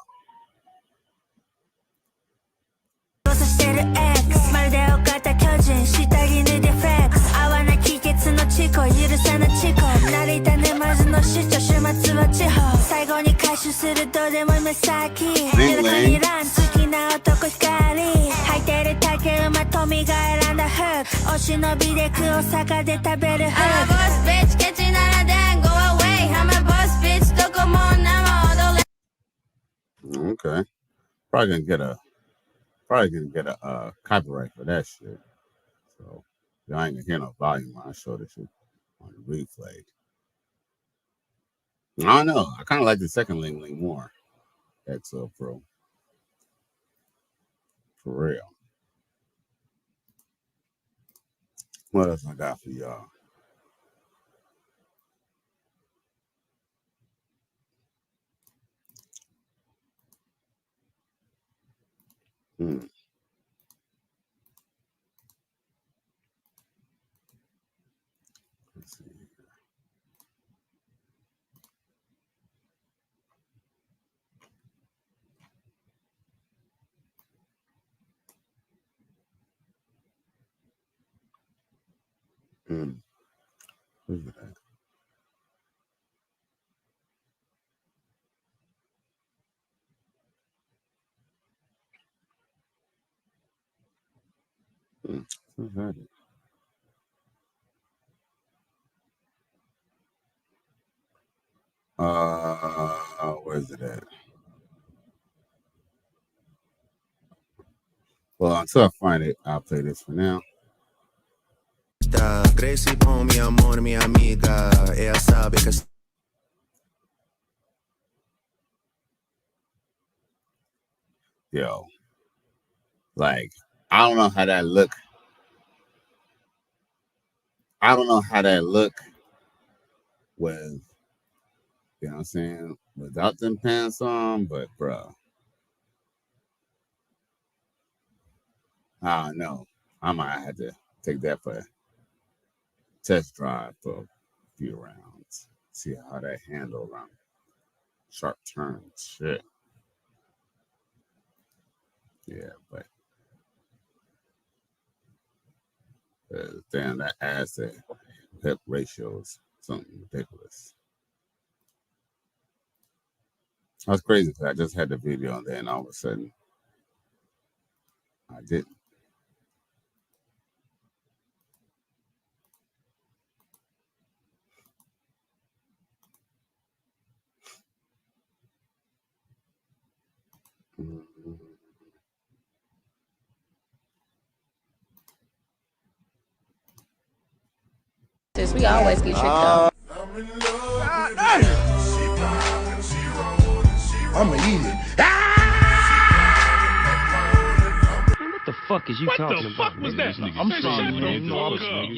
してる X まるで岡田巨人下着脱いでフレックス合わない気血の事故許さぬ事故成田沼津の市長週末は地方最後に回収するどうでもいい目先夜中にラン好きな男光履いてる竹馬富が選んだ服お忍びで大阪で食べる服 I'm a boss bitch ケチなら then go away I'm a boss bitch どこも生踊れ Okay. Probably gonna get a copyright for that shit. So y'all ain't gonna hear no volume when I show this shit on the replay. I don't know. I kind of like the second Ling Ling more. XL Pro. For real. What else I got for y'all? Let's see. Who's that? Who's that? Where's it at? Well, until I find it, I'll play this for now. Cresci com mi amor, minha amiga. Ela sabe que. Yo, like, I don't know how that look. I don't know how that look with, you know what I'm saying, without them pants on, but bro, I don't know. I might have to take that for a test drive for a few rounds. See how that handle around sharp turns. Shit. Yeah, but damn, that ass to hip ratio is something ridiculous. That's crazy because I just had the video and then all of a sudden I didn't. We always get tricked up. I'ma eat it. What the fuck is you talking about? What the fuck was that? I'm sorry, man.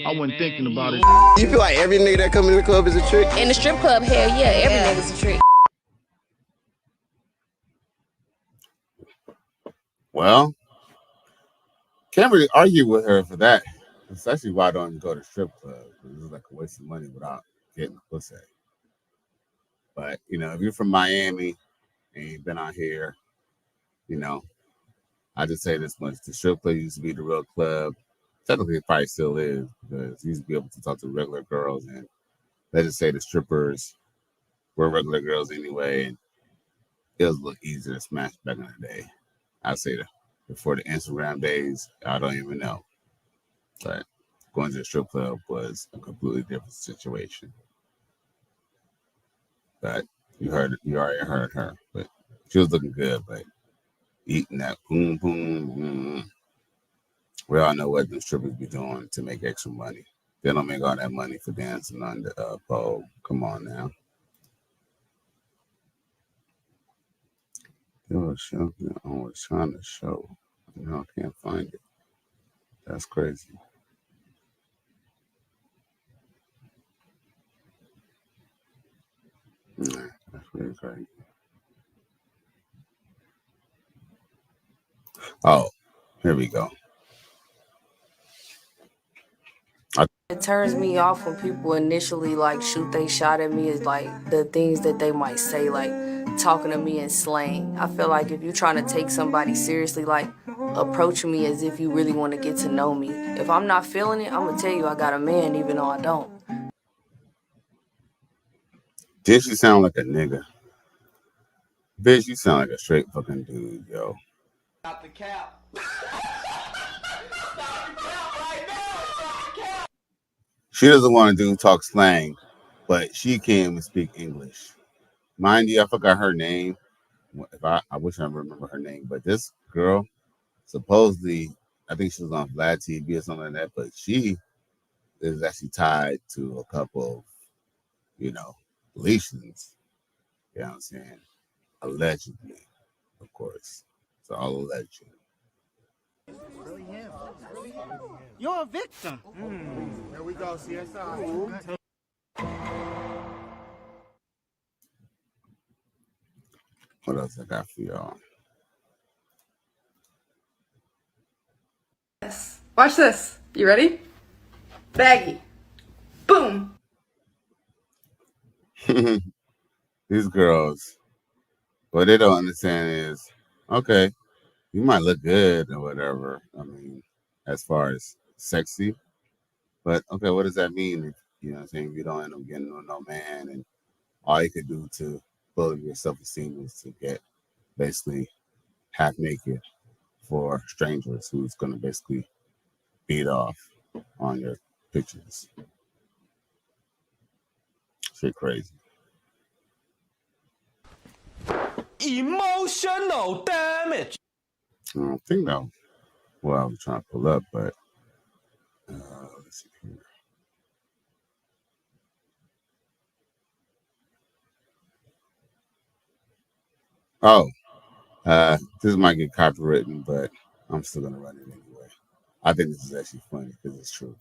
I wasn't thinking about it. You feel like every nigga that come in the club is a trick? In the strip club, hell yeah, every nigga's a trick. Well, can't really argue with her for that. Especially why I don't even go to strip clubs. It's like a waste of money without getting a pussy. But, you know, if you're from Miami and you've been out here, you know, I just say this much. The strip club used to be the real club. Technically, it probably still is because you used to be able to talk to regular girls. And let's just say the strippers were regular girls anyway. And it was a little easier to smash back in the day. I'd say that before the Instagram days, I don't even know. But going to the strip club was a completely different situation. But you already heard her. But she was looking good, but eating that boom boom. We all know what the strippers be doing to make extra money. They don't make all that money for dancing on the pole. Come on now. There was something I was trying to show. I can't find it. That's crazy. Nah, that's really crazy. Oh, here we go. It turns me off when people initially like shoot they shot at me is like the things that they might say, like talking to me in slang. I feel like if you're trying to take somebody seriously, like approach me as if you really want to get to know me. If I'm not feeling it, I'm gonna tell you I got a man even though I don't. Did she sound like a nigga? Bitch, you sound like a straight fucking dude, yo. Stop the cap. She doesn't want to talk slang, but she can't even speak English. Mind you, I forgot her name. If I wish I remember her name, but this girl, supposedly, I think she was on Vlad TV or something like that, but she is actually tied to a couple of, relations. You know what I'm saying? Allegedly, of course. It's all alleged. You're a victim. Here we go, CSI. What else I got for y'all? Watch this. You ready? Baggy. Boom. These girls, what they don't understand is, okay, you might look good or whatever. I mean, as far as sexy, but okay, what does that mean? If, you know what I'm saying? You don't end up getting no man, and all you could do to build your self-esteem is to get basically half naked for strangers who's going to basically beat off on your pictures. Shit crazy. Emotional damage. I don't think that was what I was trying to pull up, but let's see here. Oh, this might get copywritten, but I'm still gonna run it anyway. I think this is actually funny because it's true.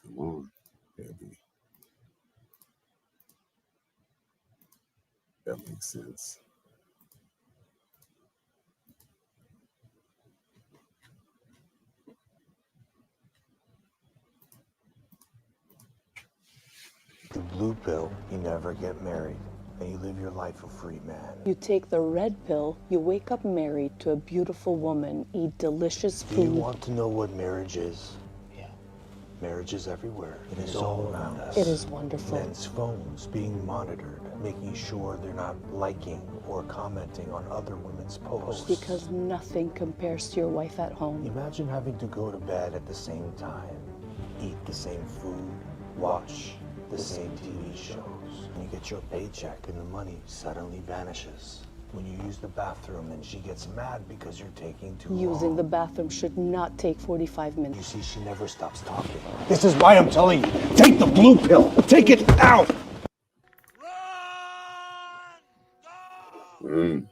Come on, baby. That makes sense. The blue pill, you never get married, and you live your life a free man. You take the red pill, you wake up married to a beautiful woman, eat delicious Do food. you want to know what marriage is? Yeah. Marriage is everywhere. It is all around us. It is wonderful. Men's phones being monitored, making sure they're not liking or commenting on other women's posts. Because nothing compares to your wife at home. Imagine having to go to bed at the same time, eat the same food, watch the same TV shows. And you get your paycheck and the money suddenly vanishes. When you use the bathroom and she gets mad because you're taking too long. Using the bathroom should not take 45 minutes. You see, she never stops talking. This is why I'm telling you, take the blue pill. Take it out. And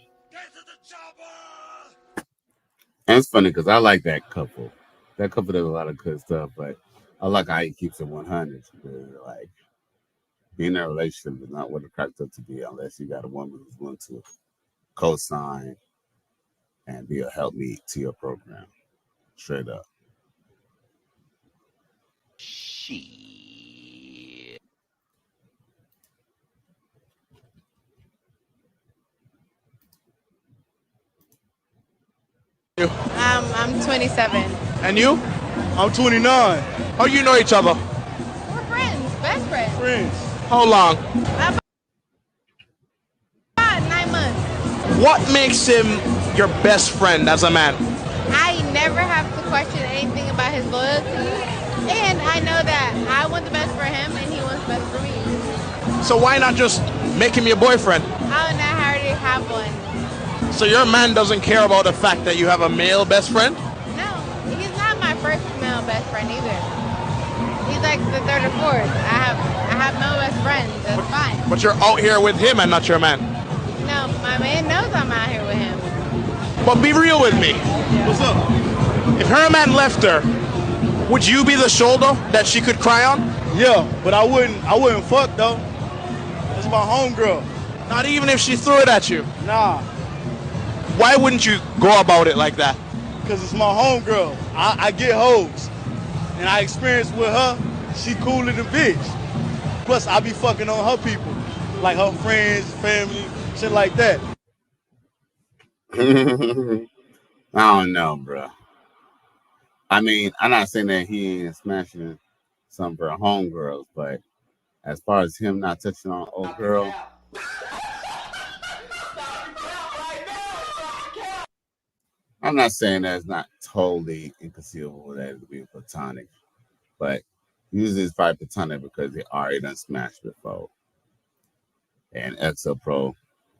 it's funny because I like that couple. That couple does a lot of good stuff, but I like how he keeps it 100. Like, being in a relationship is not what it cracked up to be unless you got a woman who's willing to co-sign and be a helpmeet to your program. Straight up. Shit. I'm 27. And you? I'm 29. How you know each other? We're friends, best friends. Friends. How long? About 9 months. What makes him your best friend as a man? I never have to question anything about his loyalty. And I know that I want the best for him and he wants the best for me. So why not just make him your boyfriend? Oh, no, I already have one. So your man doesn't care about the fact that you have a male best friend? No, he's not my first male best friend either. He's like the third or fourth. I have no best friends. That's fine. But you're out here with him and not your man. No, my man knows I'm out here with him. But be real with me. What's up? If her man left her, Would you be the shoulder that she could cry on? Yeah, but I wouldn't fuck though. It's my homegirl. Not even if she threw it at you? Nah. Why wouldn't you go about it like that? Because it's my homegirl. I get hoes. And I experienced with her, she cooler than bitch. Plus, I be fucking on her people. Like her friends, family, shit like that. I don't know, bro. I mean, I'm not saying that he ain't smashing some of her homegirls, but as far as him not touching on old girl, I'm not saying that it's not totally inconceivable that it would be platonic, but usually it's probably platonic because they already done smashed before. And XO Pro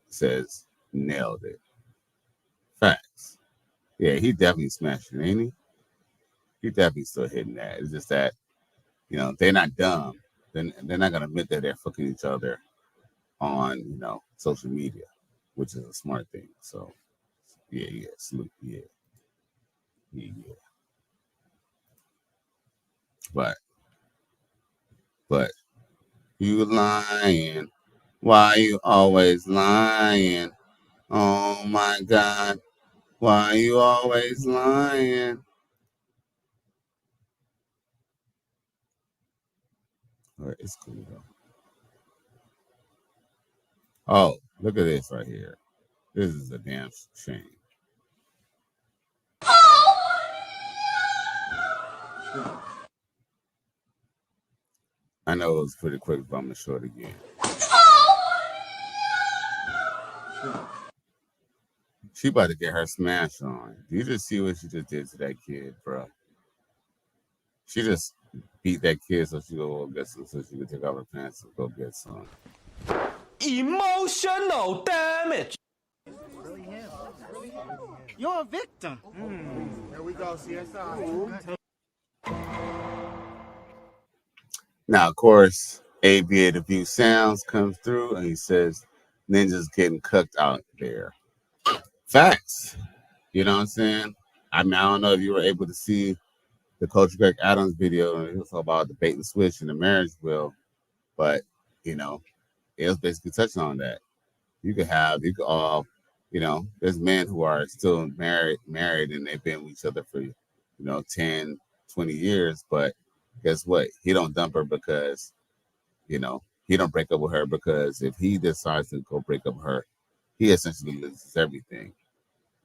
says nailed it. Facts. Yeah, he definitely smashed it, ain't he? He definitely still hitting that. It's just that, you know, they're not dumb. Then they're not gonna admit that they're fucking each other on, you know, social media, which is a smart thing. So yeah, salute, yeah. But you lying. Why you always lying? Oh my God. Why you always lying? All right, it's cool though. Oh, look at this right here. This is a damn shame. I know it was pretty quick, but I'm gonna show it again. She about to get her smash on. Do you just see what she just did to that kid, bro? She just beat that kid so she go get some, so she could take off her pants and go get some. Emotional damage. You're a victim. Here we go, CSI. Now, of course, Aviator View Sounds comes through and he says, Ninja's getting cooked out there. Facts. You know what I'm saying? I mean, I don't know if you were able to see the Coach Greg Adams video, and he was talking about the bait and switch and the marriage will, but, you know, it was basically touching on that. You could all, you know, there's men who are still married, and they've been with each other for, you know, 10, 20 years, but guess what? He don't dump her because, you know, he don't break up with her because if he decides to go break up with her, he essentially loses everything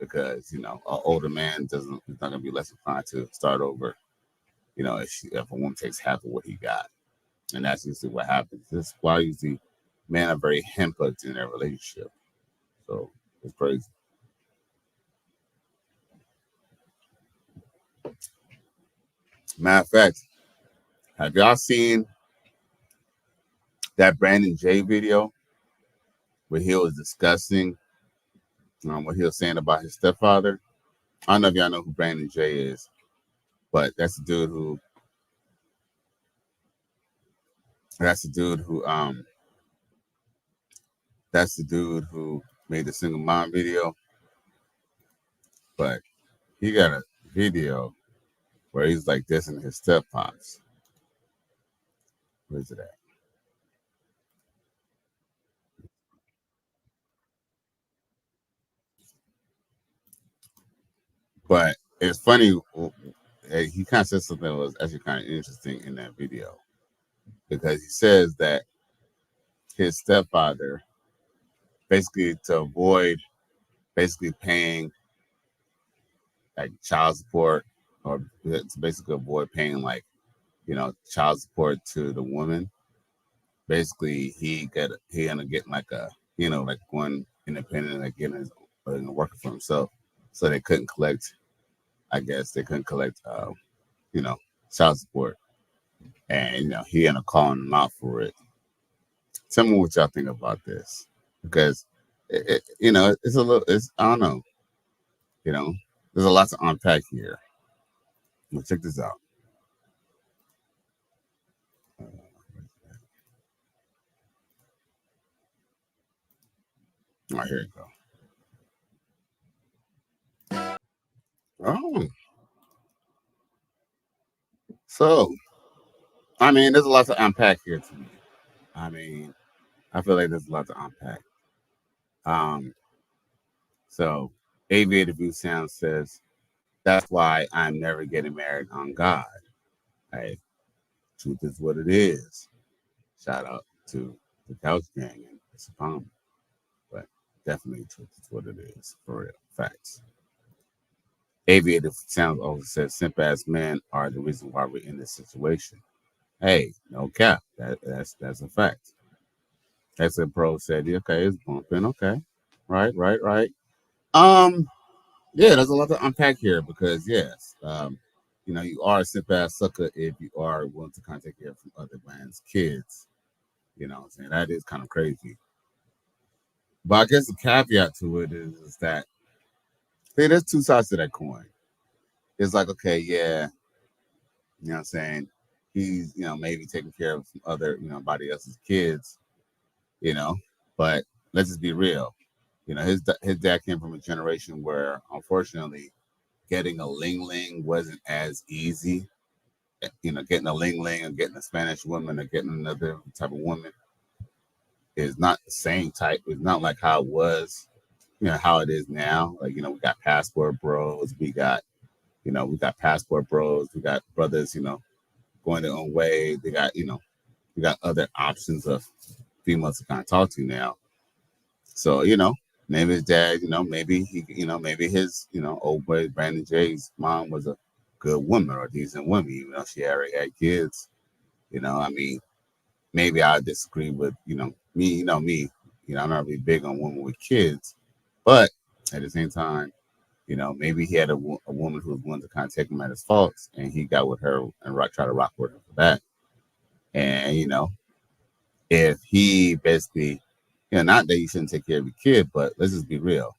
because, you know, an older man is not going to be less inclined to start over, you know, if a woman takes half of what he got. And that's usually what happens. This is why usually men are very henpecked in their relationship. So it's crazy. Matter of fact, have y'all seen that Brandon J video where he was discussing what he was saying about his stepfather? I don't know if y'all know who Brandon J is, but that's the dude who made the single mom video. But he got a video where he's like dissing his step pops. Where's it at? But it's funny. He kind of said something that was actually kind of interesting in that video because he says that his stepfather, basically to avoid basically paying like child support, or to basically avoid paying like, you know, child support to the woman, basically he ended up getting like a, you know, like going independent, like getting his working for himself, so they couldn't collect. I guess they couldn't collect, you know, child support, and you know he ended up calling them out for it. Tell me what y'all think about this, because you know, it's a little, I don't know, you know, there's a lot to unpack here. Well, check this out. All right, here you go. Oh. So, I mean, there's a lot to unpack here to me. I mean, I feel like there's a lot to unpack. Um, so Aviator View Sound says, that's why I'm never getting married on God. Hey, truth is what it is. Shout out to the Couch Gang and Mr. Palmer. But definitely truth is what it is, for real. Facts. Aviator Sounds also says simp ass men are the reason why we're in this situation. Hey, no cap. That's a fact. Exit Pro said, yeah, okay, it's bumping. Okay. Right. Um, yeah, there's a lot to unpack here because yes, you are a simp ass sucker if you are willing to kind of take care from other man's kids. You know what I'm saying? That is kind of crazy. But I guess the caveat to it is that hey, there's two sides to that coin. It's like, okay, yeah, you know what I'm saying? He's, maybe taking care of some other, somebody else's kids, you know, but let's just be real. His dad came from a generation where unfortunately getting a ling ling wasn't as easy. Getting a ling ling or getting a Spanish woman or getting another type of woman is not the same type. It's not like how it was, how it is now. Like, we got passport bros, we got passport bros, we got brothers, going their own way. They got, we got other options of females to kind of talk to now. So, maybe his dad, maybe he, maybe his, old boy Brandon Jay's mom was a good woman or a decent woman, even though she already had kids. I mean, maybe I disagree with, me, I'm not really big on women with kids, but at the same time, maybe he had a woman who was willing to kind of take him at his faults, and he got with her and try to rock with her for that. And if he basically, not that you shouldn't take care of your kid, but let's just be real.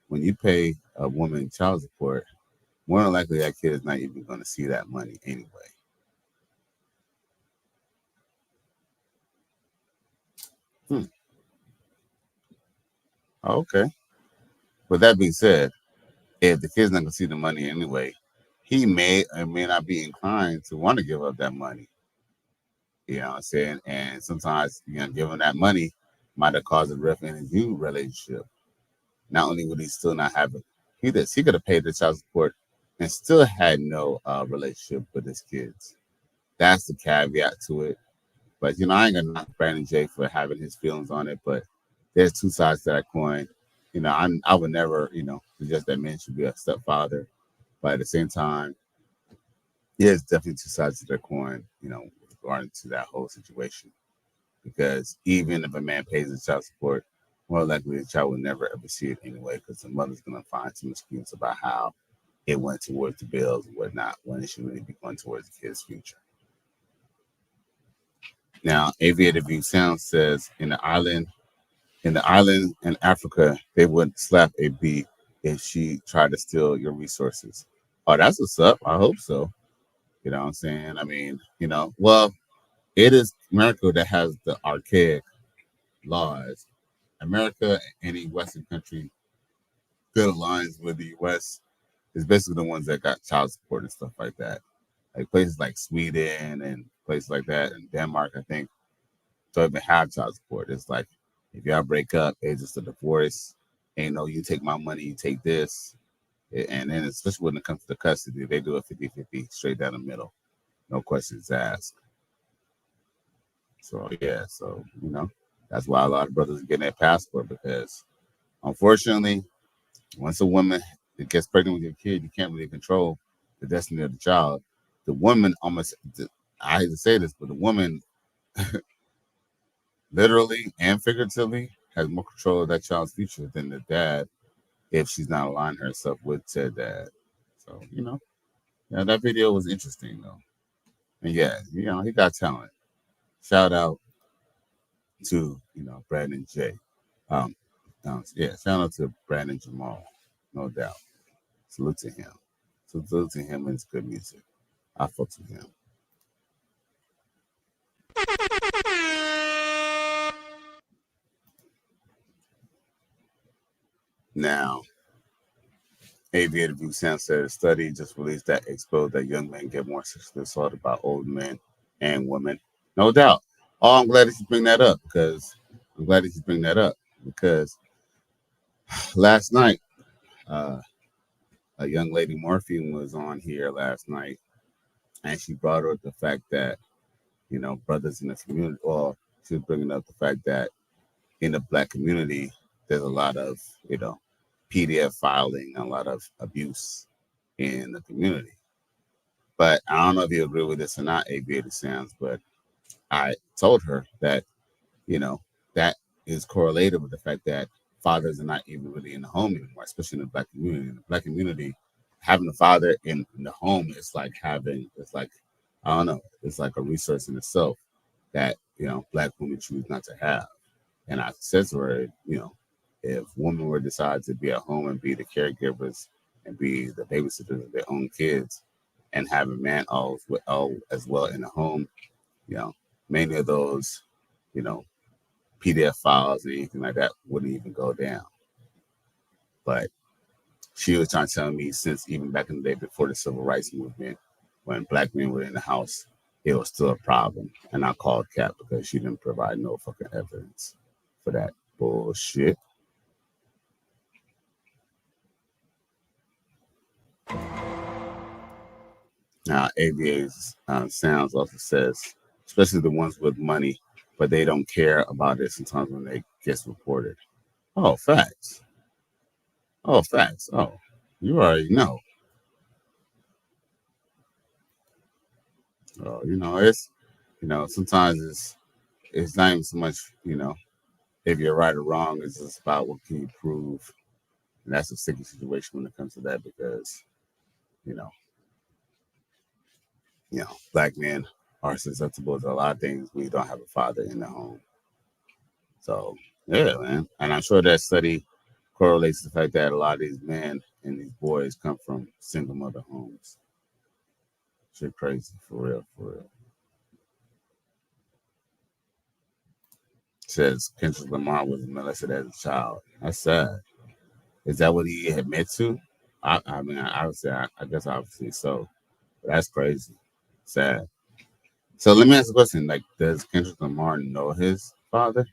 When you pay a woman child support, more than likely that kid is not even going to see that money anyway. Okay. With that being said, if the kid's not going to see the money anyway, he may or may not be inclined to want to give up that money. You know what I'm saying? And sometimes, giving that money might have caused a rift in his new relationship. Not only would he still not have it, he could have paid the child support and still had no relationship with his kids. That's the caveat to it. But I ain't gonna knock Brandon J for having his feelings on it. But there's two sides to that coin. I would never, suggest that men should be a stepfather. But at the same time, there's definitely two sides to that coin. Regarding to that whole situation. Because even if a man pays the child support, more likely the child will never ever see it anyway, because the mother's gonna find some excuse about how it went towards the bills and whatnot, when it should really be going towards the kid's future. Now, Aviator View Sound says in the island in Africa, they would slap a bee if she tried to steal your resources. Oh, that's what's up. I hope so. You know what I'm saying? I mean, well, it is America that has the archaic laws. America, any Western country that aligns with the U.S. is basically the ones that got child support and stuff like that. Like places like Sweden and places like that, and Denmark, I think, don't even have child support. It's like if y'all break up, it's just a divorce. Ain't no, you take my money, you take this. And then especially when it comes to the custody, they do a 50-50 straight down the middle. No questions asked. So yeah, that's why a lot of brothers are getting their passport, because unfortunately, once a woman gets pregnant with your kid, you can't really control the destiny of the child. The woman almost, I hate to say this, but the woman literally and figuratively has more control of that child's future than the dad if she's not aligning herself with said dad. So, yeah, that video was interesting though. And yeah, he got talent. Shout out to, Brandon J. Yeah, shout out to Brandon Jamal, no doubt. Salute to him. Salute to him and his good music. I fuck with him. Now, Aviator View Sam said a study just released that exposed that young men get more sexually assaulted by old men and women. No doubt. Oh, I'm glad that you bring that up because last night, a young lady Morphine was on here last night, and she brought up the fact that brothers in the community. Well, she was bringing up the fact that in the black community, there's a lot of PDF filing, a lot of abuse in the community. But I don't know if you agree with this or not, Aviator Sounds, but I told her that, that is correlated with the fact that fathers are not even really in the home anymore, especially in the black community. In the black community, having a father in the home is like I don't know, it's like a resource in itself that, black women choose not to have. And I said to her, if women were to decide to be at home and be the caregivers and be the babysitters of their own kids and have a man all as well in the home, many of those, PDF files or anything like that wouldn't even go down. But she was trying to tell me since even back in the day before the civil rights movement, when black men were in the house, it was still a problem. And I called Cap because she didn't provide no fucking evidence for that bullshit. Now, ABA's Sounds also says, especially the ones with money, but they don't care about it sometimes when they gets reported. Oh, facts. Oh, facts. Oh, you already know. Oh, sometimes it's not even so much, if you're right or wrong. It's just about what can you prove, and that's a sticky situation when it comes to that because, you know, black men are susceptible to a lot of things when you don't have a father in the home. So yeah, man, and I'm sure that study correlates to the fact that a lot of these men and these boys come from single mother homes. Shit, crazy for real, for real. Says Kendrick Lamar was molested as a child. That's sad. Is that what he admits to? I mean, I guess obviously so. But that's crazy. Sad. So let me ask a question. Like, does Kendrick Lamar know his father?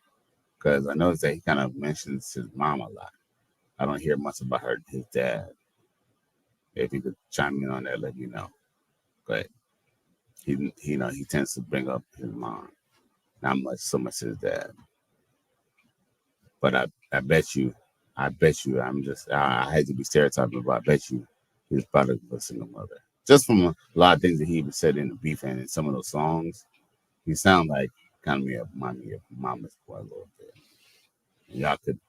Because I noticed that he kind of mentions his mom a lot. I don't hear much about his dad. If you could chime in on that, let me know. But he tends to bring up his mom, not so much his dad. But I bet you, I hate to be stereotyping, but I bet you he's probably a single mother. Just from a lot of things that he even said in the beef and in some of those songs, he sound like kind of remind me of Mama's Boy a little bit. Y'all could,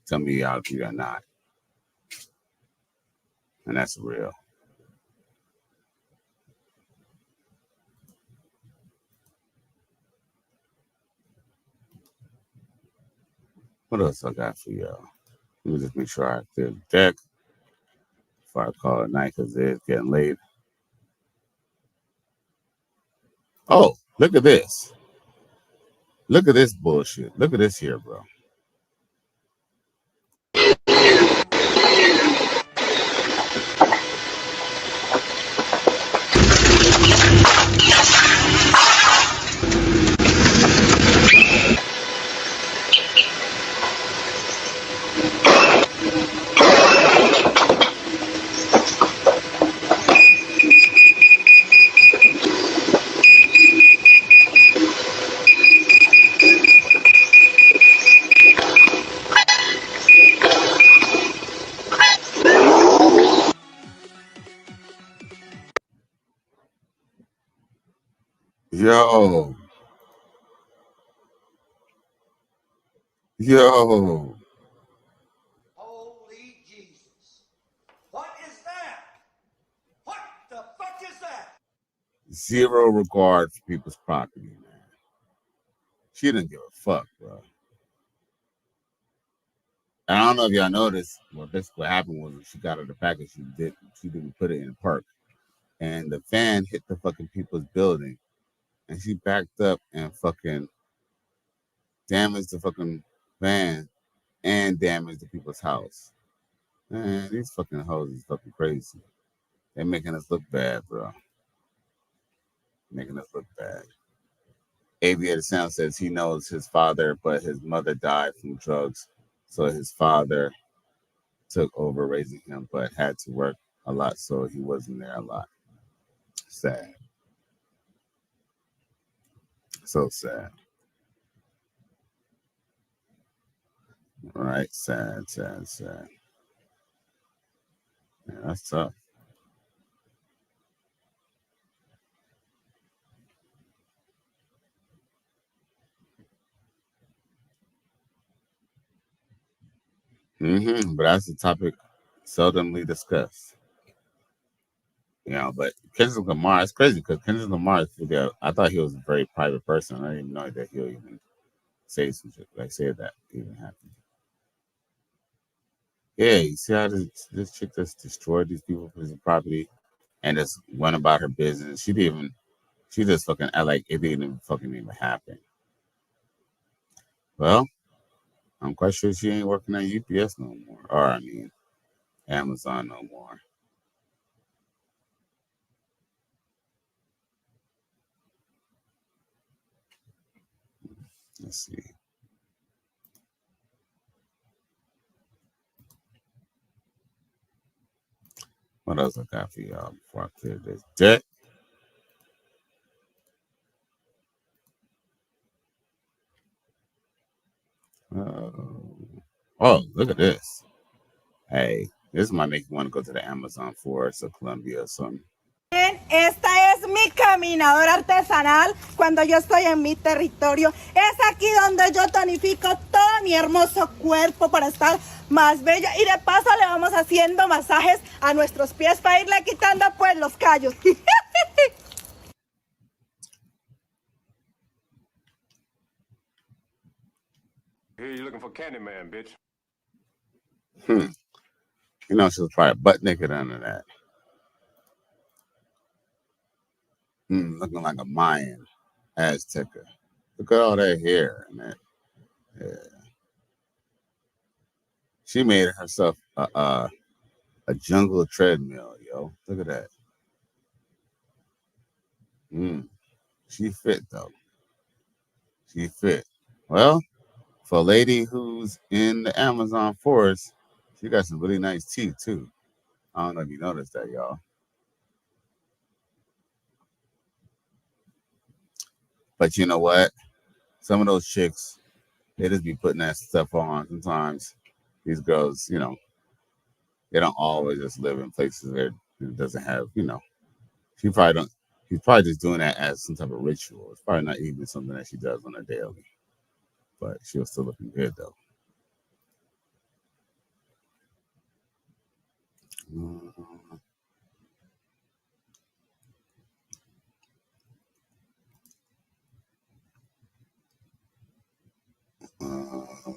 tell me y'all agree or not, and that's real. What else I got for y'all? Let me just make sure I clear the deck before I call it night because it's getting late. Oh, look at this. Look at this bullshit. Look at this here, bro. Yo. Yo. Holy Jesus. What is that? What the fuck is that? Zero regard for people's property, man. She didn't give a fuck, bro. And I don't know if y'all noticed. Well, basically what happened was when she got her the package, she didn't put it in the park. And the fan hit the fucking people's building. And she backed up and fucking damaged the fucking van and damaged the people's house. Man, these fucking hoes is fucking crazy. They're making us look bad, bro. Making us look bad. Aviator Sound says he knows his father, but his mother died from drugs. So his father took over raising him, but had to work a lot, so he wasn't there a lot. Sad. So sad. Right? Sad, sad, sad. Yeah, that's tough. But that's a topic seldomly discussed. You know, but Kendrick Lamar, it's crazy because Kendrick Lamar, I thought he was a very private person. I didn't even know that he'll even say some shit, like say that even happened. Yeah, you see how this chick just destroyed these people for his property and just went about her business. She just fucking act like it didn't even fucking even happen. Well, I'm quite sure she ain't working at UPS no more. Or I mean Amazon no more. Let's see. What else I got for y'all before I clear this deck? Oh, look at this. Hey, this might make you want to go to the Amazon forest or Colombia or something. Esta es mi caminadora artesanal cuando yo estoy en mi territorio. Es aquí donde yo tonifico todo mi hermoso cuerpo para estar más bella. Y de paso le vamos haciendo masajes a nuestros pies para irle quitando pues los callos. Here you looking for Candyman, bitch. You know, she was probably butt naked under that. Looking like a Mayan Azteca. Look at all that hair and that. Yeah. She made herself a jungle treadmill, yo. Look at that. She fit though. She fit. Well, for a lady who's in the Amazon forest, she got some really nice teeth too. I don't know if you noticed that, y'all. But you know what? Some of those chicks, they just be putting that stuff on. Sometimes these girls, you know, they don't always just live in places where it doesn't have, you know. She's probably just doing that as some type of ritual. It's probably not even something that she does on a daily. But she was still looking good though.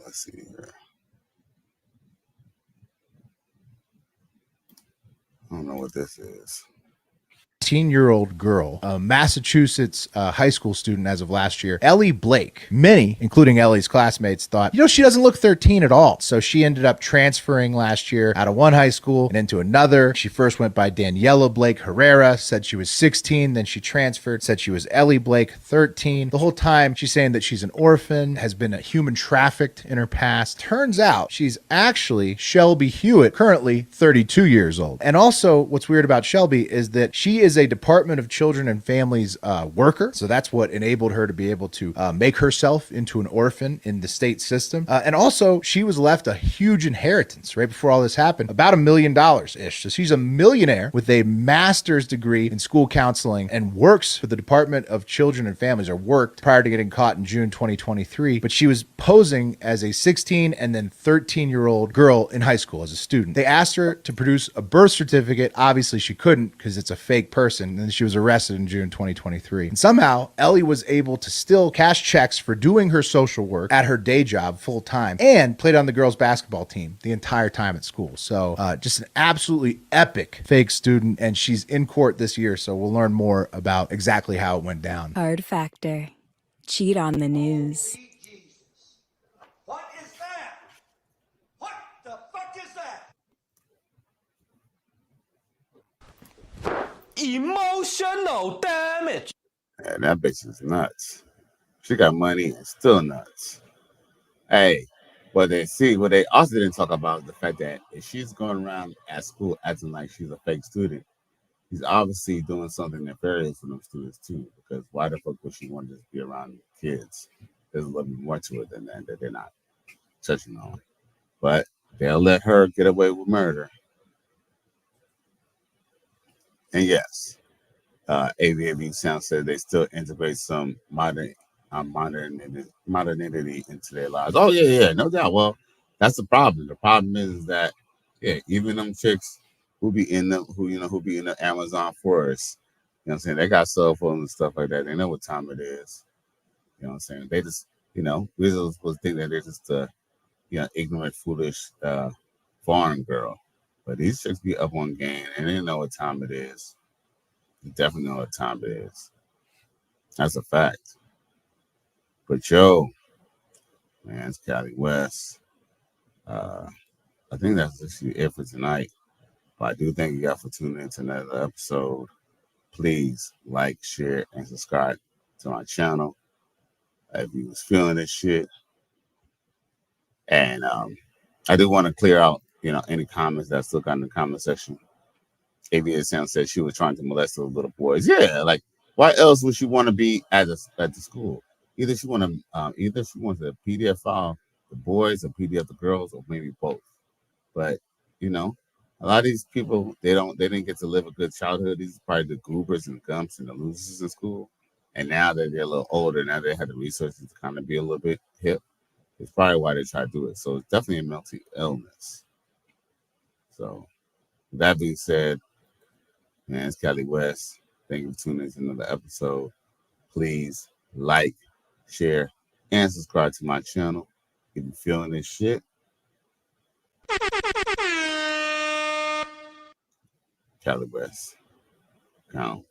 Let's see here. I don't know what this is. 18-year-old girl, a Massachusetts high school student as of last year, Ellie Blake. Many, including Ellie's classmates, thought, she doesn't look 13 at all. So she ended up transferring last year out of one high school and into another. She first went by Daniela Blake Herrera, said she was 16. Then she transferred, said she was Ellie Blake, 13. The whole time she's saying that she's an orphan, has been human trafficked in her past. Turns out she's actually Shelby Hewitt, currently 32 years old. And also what's weird about Shelby is that she is a Department of Children and Families worker. So that's what enabled her to be able to make herself into an orphan in the state system. And also, she was left a huge inheritance right before all this happened, about $1 million-ish. So she's a millionaire with a master's degree in school counseling and works for the Department of Children and Families, or worked prior to getting caught in June 2023. But she was posing as a 16 and then 13-year-old girl in high school as a student. They asked her to produce a birth certificate. Obviously, she couldn't because it's a fake person. And then she was arrested in June 2023. And somehow, Ellie was able to still cash checks for doing her social work at her day job full time and played on the girls' basketball team the entire time at school. So just an absolutely epic fake student. And she's in court this year. So we'll learn more about exactly how it went down. Hard Factor. Cheat on the news. What is that? What the fuck is that? Emotional damage. And that bitch is nuts. She got money and still nuts. Hey, what they also didn't talk about is the fact that if she's going around at school acting like she's a fake student, he's obviously doing something nefarious for them students too. Because why the fuck would she want to just be around kids? There's a little bit more to it than that they're not touching on. But they'll let her get away with murder. And yes, AVAV Sound said they still integrate some modernity into their lives. Oh yeah, no doubt. Well, that's the problem. The problem is that even them chicks who be in the Amazon forest, you know what I'm saying? They got cell phones and stuff like that. They know what time it is. You know what I'm saying? They just, we're supposed to think that they're just ignorant, foolish foreign girl. But these chicks be up on game and they know what time it is. You definitely know what time it is. That's a fact. But yo, man, it's Cali West. I think that's just it for tonight. But I do thank you guys for tuning in to another episode. Please like, share, and subscribe to my channel if you was feeling this shit. And I do want to clear out, any comments that still got in the comment section. ABA Sound said she was trying to molest those little boys. Yeah, like why else would she want to be at the school? Either she wants to PDF file the boys or PDF the girls, or maybe both. But a lot of these people they didn't get to live a good childhood. These are probably the goobers and gumps and the losers in school. And now that they're a little older, now they have the resources to kind of be a little bit hip. It's probably why they try to do it. So it's definitely a mental illness. So with that being said, man, it's Cali West. Thank you for tuning in to another episode. Please like, share, and subscribe to my channel if you're feeling this shit. Cali West. Count.